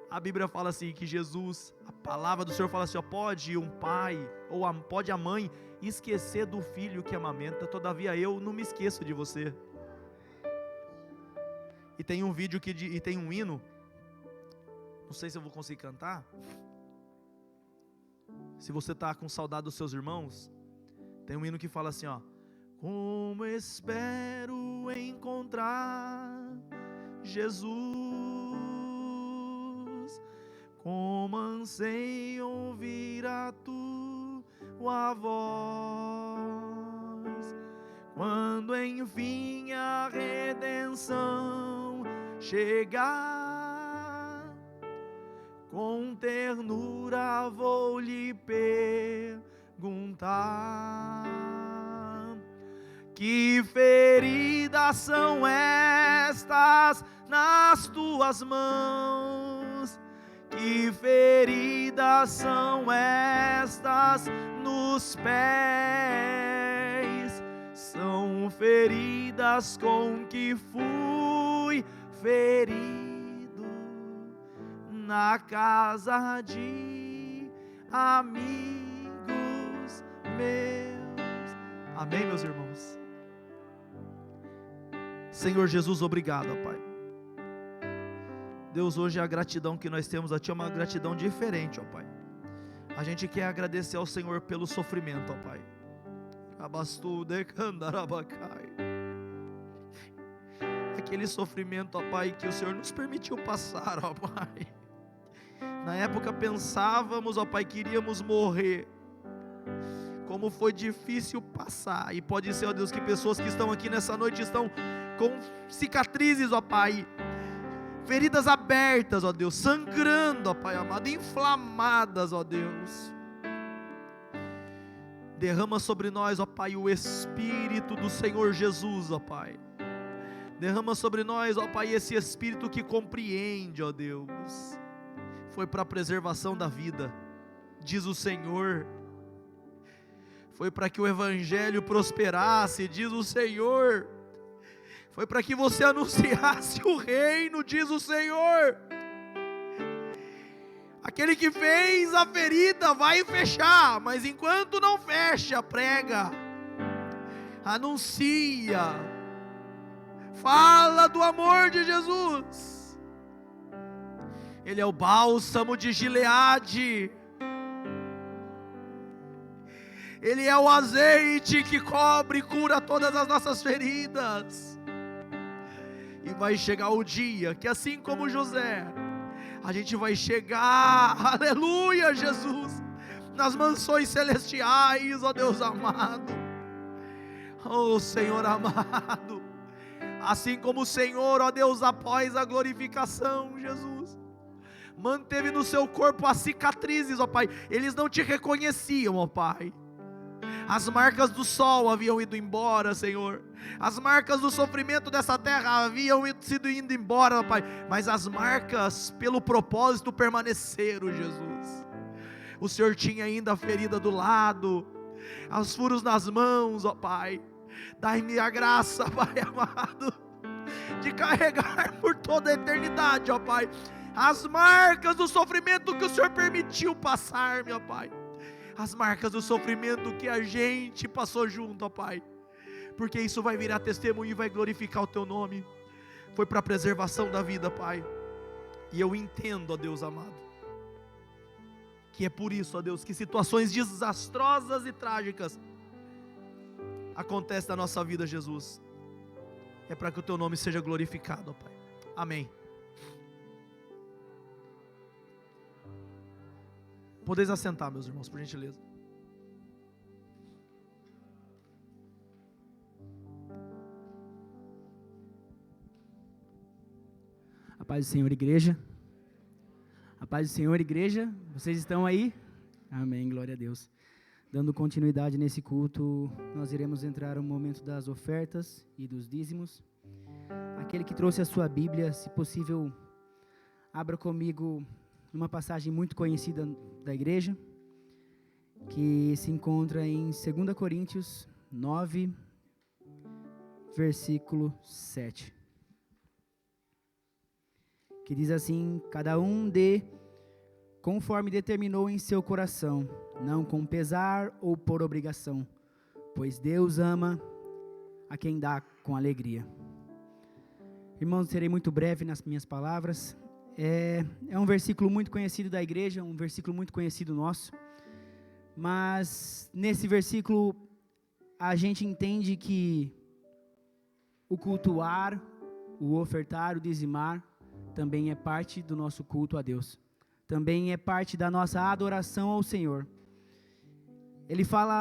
S8: A Bíblia fala assim, que Jesus, a palavra do Senhor fala assim, ó, pode um pai, ou pode a mãe, esquecer do filho que amamenta, todavia eu não me esqueço de você. E tem um vídeo e tem um hino, não sei se eu vou conseguir cantar. Se você está com saudade dos seus irmãos, tem um hino que fala assim, ó, como espero encontrar Jesus como anseio ouvir a tua voz, quando enfim a redenção chegar, com ternura vou lhe perguntar: que feridas são estas nas tuas mãos? Que feridas são estas nos pés? São feridas com que fui ferido na casa de amigos meus. Amém, meus irmãos? Senhor Jesus, obrigado, Pai. Deus, hoje a gratidão que nós temos a Ti é uma gratidão diferente, ó Pai. A gente quer agradecer ao Senhor pelo sofrimento, ó Pai. Aquele sofrimento, ó Pai, que o Senhor nos permitiu passar, ó Pai. Na época pensávamos, ó Pai, que iríamos morrer. Como foi difícil passar. E pode ser, ó Deus, que pessoas que estão aqui nessa noite estão com cicatrizes, ó Pai, feridas abertas, ó Deus, sangrando, ó Pai amado, inflamadas, ó Deus. Derrama sobre nós, ó Pai, o Espírito do Senhor Jesus, ó Pai. Derrama sobre nós, ó Pai, esse Espírito que compreende, ó Deus. Foi para a preservação da vida, diz o Senhor. Foi para que o Evangelho prosperasse, diz o Senhor. Foi para que você anunciasse o reino, diz o Senhor. Aquele que fez a ferida vai fechar, mas enquanto não fecha, prega, anuncia, fala do amor de Jesus. Ele é o bálsamo de Gileade. Ele é o azeite que cobre e cura todas as nossas feridas. E vai chegar o dia que, assim como José, a gente vai chegar, aleluia, Jesus, nas mansões celestiais, ó Deus amado, ó Senhor amado. Assim como o Senhor, ó Deus, após a glorificação, Jesus, manteve no seu corpo as cicatrizes, ó Pai. Eles não te reconheciam, ó Pai. As marcas do sol haviam ido embora, Senhor. As marcas do sofrimento dessa terra haviam sido indo embora, ó Pai. Mas as marcas pelo propósito permaneceram, Jesus. O Senhor tinha ainda a ferida do lado, os furos nas mãos, ó Pai. Dai-me a graça, Pai amado, de carregar por toda a eternidade, ó Pai, as marcas do sofrimento que o Senhor permitiu passar, meu Pai. As marcas do sofrimento que a gente passou junto, ó Pai, porque isso vai virar testemunho e vai glorificar o Teu nome. Foi para a preservação da vida, Pai. E eu entendo, ó Deus amado, que é por isso, ó Deus, que situações desastrosas e trágicas acontecem na nossa vida, Jesus. É para que o Teu nome seja glorificado, ó Pai. Amém. Podeis assentar, meus irmãos, por gentileza.
S9: A paz do Senhor, igreja. A paz do Senhor, igreja. Vocês estão aí? Amém, glória a Deus. Dando continuidade nesse culto, nós iremos entrar no momento das ofertas e dos dízimos. Aquele que trouxe a sua Bíblia, se possível, abra comigo numa passagem muito conhecida da igreja, que se encontra em 2 Coríntios 9, versículo 7. Que diz assim: cada um dê conforme determinou em seu coração, não com pesar ou por obrigação, pois Deus ama a quem dá com alegria. Irmãos, serei muito breve nas minhas palavras. É um versículo muito conhecido da igreja, um versículo muito conhecido nosso, mas nesse versículo a gente entende que o cultuar, o ofertar, o dizimar também é parte do nosso culto a Deus, também é parte da nossa adoração ao Senhor. Ele fala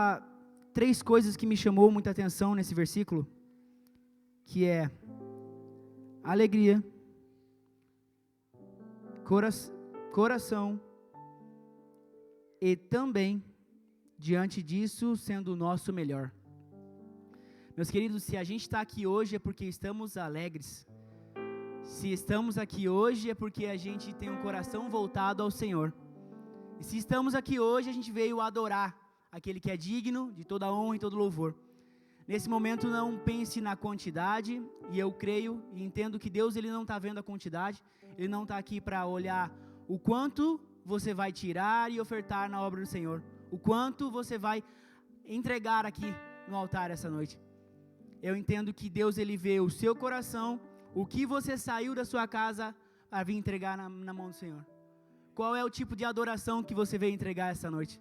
S9: 3 coisas que me chamou muita atenção nesse versículo, que é alegria, coração e também, diante disso, sendo o nosso melhor. Meus queridos, se a gente está aqui hoje é porque estamos alegres. Se estamos aqui hoje é porque a gente tem um coração voltado ao Senhor. E se estamos aqui hoje, a gente veio adorar aquele que é digno de toda honra e todo louvor. Nesse momento não pense na quantidade, e eu creio e entendo que Deus ele não está vendo a quantidade, Ele não está aqui para olhar o quanto você vai tirar e ofertar na obra do Senhor, o quanto você vai entregar aqui no altar essa noite. Eu entendo que Deus ele vê o seu coração, o que você saiu da sua casa para vir entregar na mão do Senhor. Qual é o tipo de adoração que você veio entregar essa noite?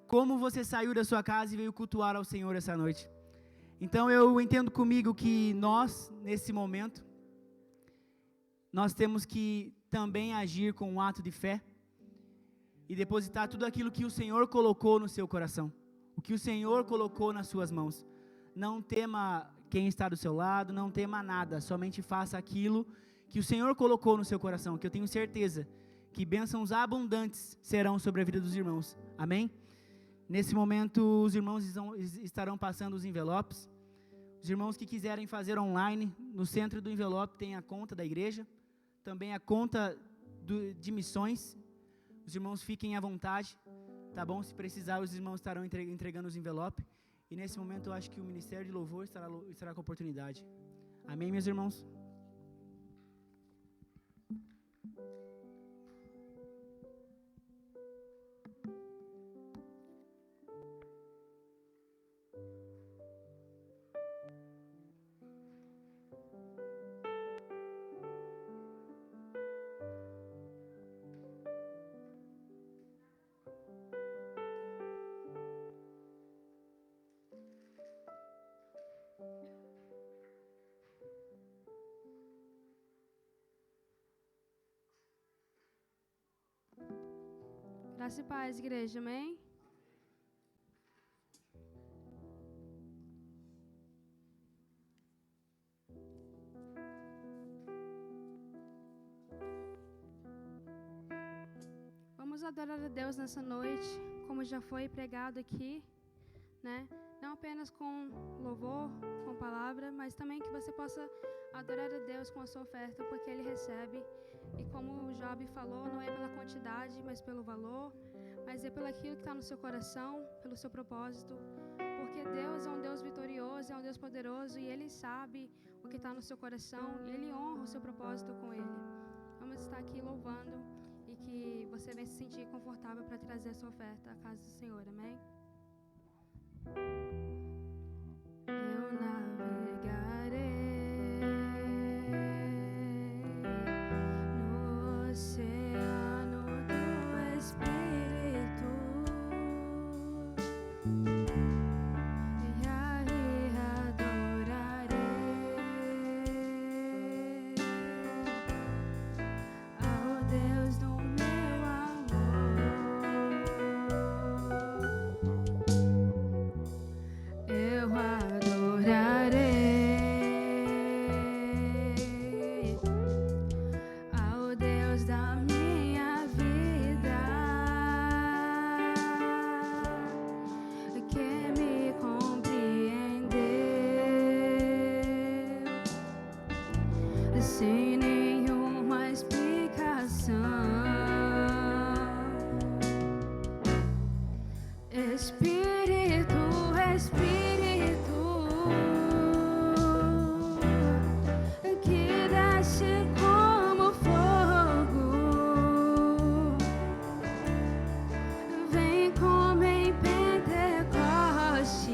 S9: Como você saiu da sua casa e veio cultuar ao Senhor essa noite? Então eu entendo comigo que nós, nesse momento, nós temos que também agir com um ato de fé e depositar tudo aquilo que o Senhor colocou no seu coração, o que o Senhor colocou nas suas mãos. Não tema quem está do seu lado, não tema nada, somente faça aquilo que o Senhor colocou no seu coração, que eu tenho certeza que bênçãos abundantes serão sobre a vida dos irmãos. Amém? Nesse momento, os irmãos estarão passando os envelopes. Os irmãos que quiserem fazer online, no centro do envelope tem a conta da igreja, também a conta de missões. Os irmãos fiquem à vontade, tá bom? Se precisar, os irmãos estarão entregando os envelopes. E nesse momento eu acho que o Ministério de Louvor estará com a oportunidade. Amém, meus irmãos?
S3: Graça e paz, igreja, amém? Vamos adorar a Deus nessa noite, como já foi pregado aqui, né? Não apenas com louvor, com palavra, mas também que você possa adorar a Deus com a sua oferta, porque Ele recebe. E como o Job falou, não é pela quantidade, mas pelo valor, mas é pelo aquilo que está no seu coração, pelo seu propósito, porque Deus é um Deus vitorioso, é um Deus poderoso, e Ele sabe o que está no seu coração, e Ele honra o seu propósito com Ele. Vamos estar aqui louvando, e que você venha se sentir confortável para trazer a sua oferta à casa do Senhor, amém? Eu navegarei no oceano do Espírito e aí adorarei ao Deus do meu amor. Eu adorarei ao Deus da minha vida, que me compreendeu sem nenhuma explicação. Espírito, Espírito, que desce como fogo, vem como em Pentecostes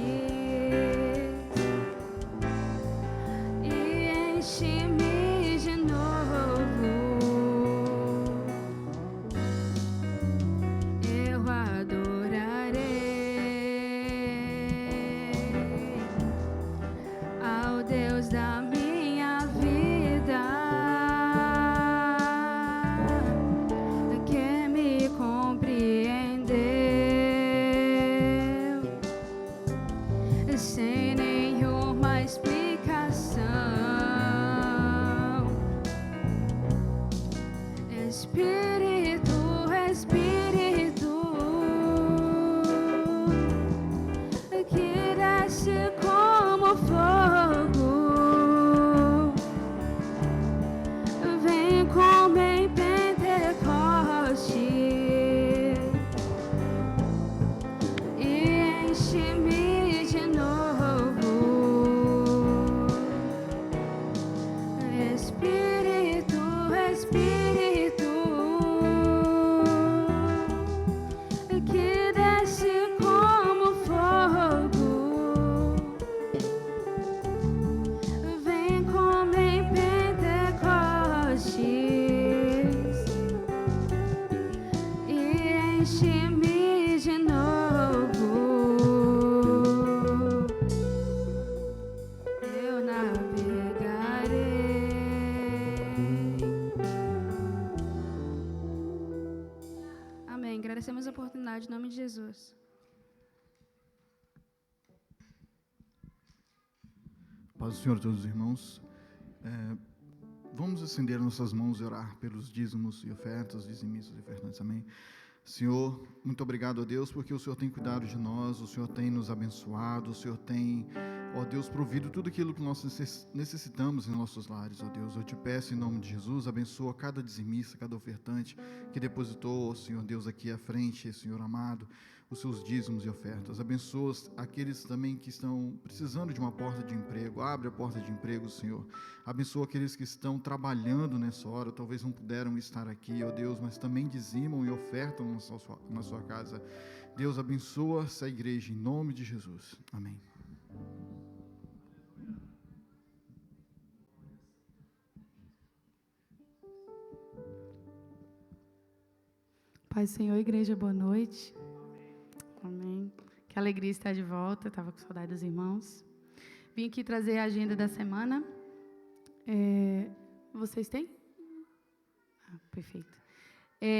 S3: e enche-me de novo. Eu adorarei
S4: enche-me de novo. Eu navegarei.
S3: Amém. Agradecemos a oportunidade em nome de Jesus.
S10: Paz do Senhor a todos os irmãos. Vamos acender nossas mãos e orar pelos dízimos e ofertas, dizimistas e ofertantes, amém? Senhor, muito obrigado a Deus, porque o Senhor tem cuidado de nós, o Senhor tem nos abençoado, o Senhor tem, ó Deus, provido tudo aquilo que nós necessitamos em nossos lares, ó Deus. Eu te peço em nome de Jesus, abençoa cada dizimista, cada ofertante que depositou, Senhor Deus, aqui à frente, Senhor amado, os seus dízimos e ofertas. Abençoa aqueles também que estão precisando de uma porta de emprego. Abre a porta de emprego, Senhor. Abençoa aqueles que estão trabalhando nessa hora, talvez não puderam estar aqui, ó Deus, mas também dizimam e ofertam na sua casa. Deus, abençoa essa igreja em nome de Jesus. Amém.
S11: Pai do Senhor, igreja, boa noite. Amém. Que alegria estar de volta, estava com saudade dos irmãos. Vim aqui trazer a agenda da semana. Vocês têm? Perfeito.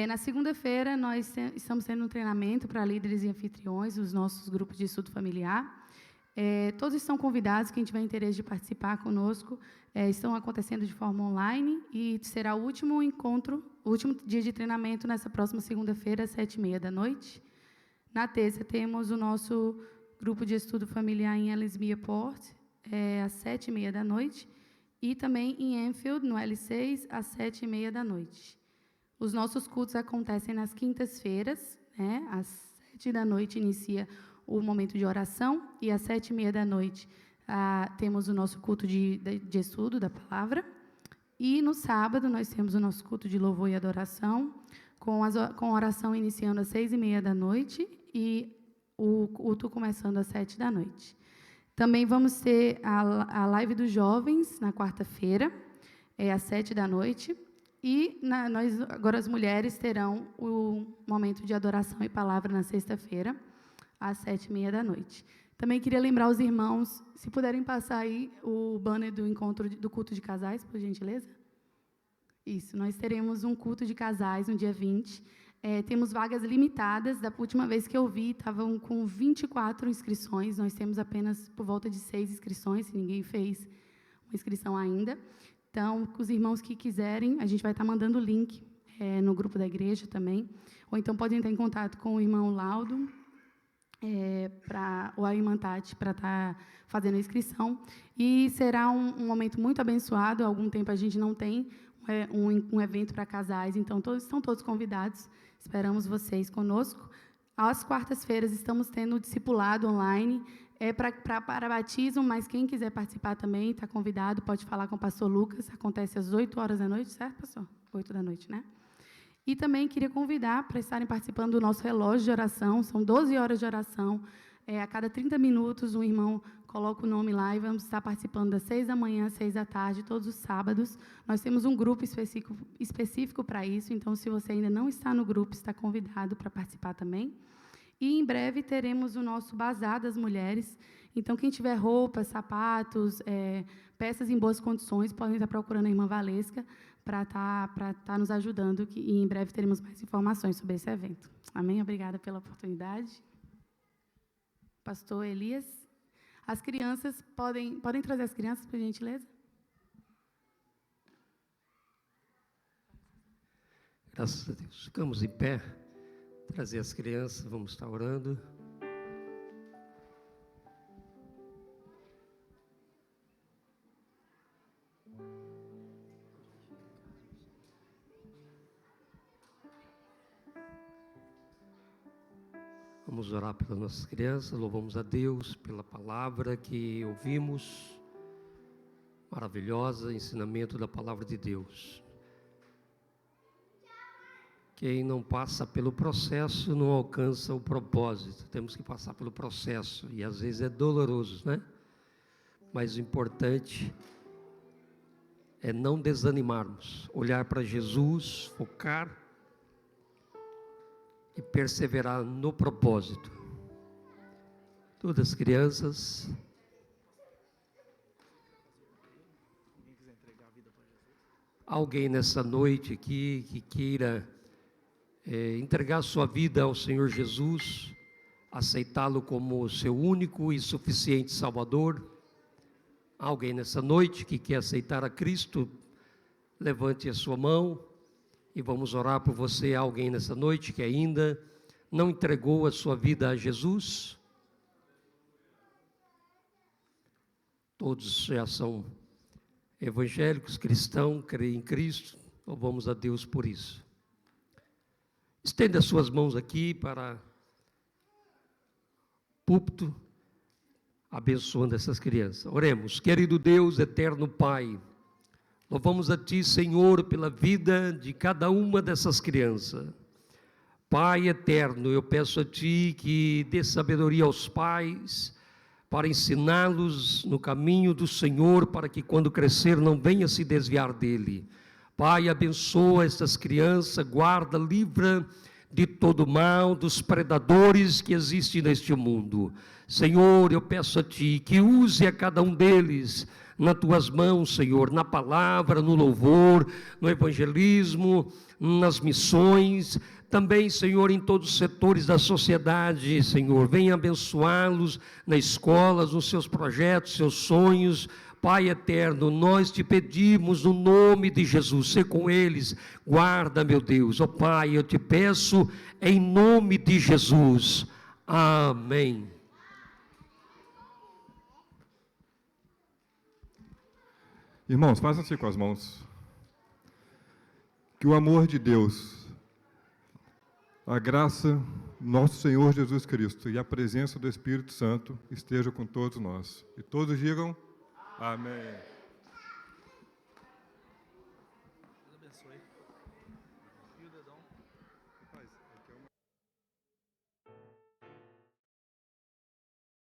S11: Na segunda-feira, nós estamos tendo um treinamento para líderes e anfitriões, os nossos grupos de estudo familiar. Todos estão convidados, quem tiver interesse de participar conosco, estão acontecendo de forma online e será o último encontro, o último dia de treinamento nessa próxima segunda-feira, às 7h30. Na terça, temos o nosso grupo de estudo familiar em Ellesmere Port, às 7h30. E também em Enfield, no L6, às 7h30. Os nossos cultos acontecem nas quintas-feiras, né? Às 7h inicia o momento de oração e às 7h30 temos o nosso culto de estudo da palavra. E no sábado nós temos o nosso culto de louvor e adoração, com oração iniciando às 6h30 e o culto começando às 7h. Também vamos ter a live dos jovens na quarta-feira, às 7h. E agora as mulheres terão o momento de adoração e palavra na sexta-feira, às 7h30. Também queria lembrar os irmãos, se puderem passar aí o banner do encontro do culto de casais, por gentileza. Isso, nós teremos um culto de casais no dia 20. Temos vagas limitadas. Da última vez que eu vi, estavam com 24 inscrições. Nós temos apenas por volta de 6 inscrições, se ninguém fez uma inscrição ainda. Então, os irmãos que quiserem, a gente vai estar mandando o link no grupo da igreja também. Ou então podem entrar em contato com o irmão Laudo ou a irmã Tati para estar fazendo a inscrição. E será um momento muito abençoado. Há algum tempo a gente não tem um evento para casais, então estão todos convidados. Esperamos vocês conosco. Às quartas-feiras estamos tendo o discipulado online, para batismo, mas quem quiser participar também está convidado, pode falar com o pastor Lucas. Acontece às 8h, certo, pastor? 8h, né? E também queria convidar para estarem participando do nosso relógio de oração. São 12 horas de oração. A cada 30 minutos, um irmão coloca o nome lá e vamos estar participando das 6h às 6h, todos os sábados. Nós temos um grupo específico para isso, então, se você ainda não está no grupo, está convidado para participar também. E, em breve, teremos o nosso Bazar das Mulheres. Então, quem tiver roupas, sapatos, peças em boas condições, podem estar procurando a irmã Valesca para estar nos ajudando, e em breve teremos mais informações sobre esse evento. Amém? Obrigada pela oportunidade. Pastor Elias. As crianças, podem trazer as crianças, por gentileza?
S1: Graças a Deus. Ficamos em pé. Trazer as crianças, vamos estar orando. Vamos orar pelas nossas crianças, louvamos a Deus pela palavra que ouvimos, maravilhosa, ensinamento da palavra de Deus. Quem não passa pelo processo não alcança o propósito. Temos que passar pelo processo e às vezes é doloroso, né? Mas o importante é não desanimarmos, olhar para Jesus, focar e e perseverar no propósito. Todas as crianças. Alguém nessa noite aqui que queira entregar sua vida ao Senhor Jesus, aceitá-lo como seu único e suficiente Salvador. Alguém nessa noite que quer aceitar a Cristo, levante a sua mão e vamos orar por você. Alguém nessa noite que ainda não entregou a sua vida a Jesus? Todos já são evangélicos, cristãos, creem em Cristo. Louvamos a Deus por isso. Estenda as suas mãos aqui para o púlpito, abençoando essas crianças. Oremos. Querido Deus, eterno Pai, louvamos a Ti, Senhor, pela vida de cada uma dessas crianças. Pai eterno, eu peço a Ti que dê sabedoria aos pais, para ensiná-los no caminho do Senhor, para que quando crescer não venha se desviar dele. Pai, abençoa estas crianças, guarda, livra de todo mal, dos predadores que existem neste mundo. Senhor, eu peço a Ti que use a cada um deles nas Tuas mãos, Senhor, na palavra, no louvor, no evangelismo, nas missões, também, Senhor, em todos os setores da sociedade, Senhor, venha abençoá-los nas escolas, nos seus projetos, seus sonhos. Pai eterno, nós te pedimos no nome de Jesus, sê com eles, guarda, meu Deus. Ó Pai, eu te peço em nome de Jesus. Amém.
S12: Irmãos, façam assim com as mãos. Que o amor de Deus, a graça do nosso Senhor Jesus Cristo e a presença do Espírito Santo esteja com todos nós. E todos digam amém.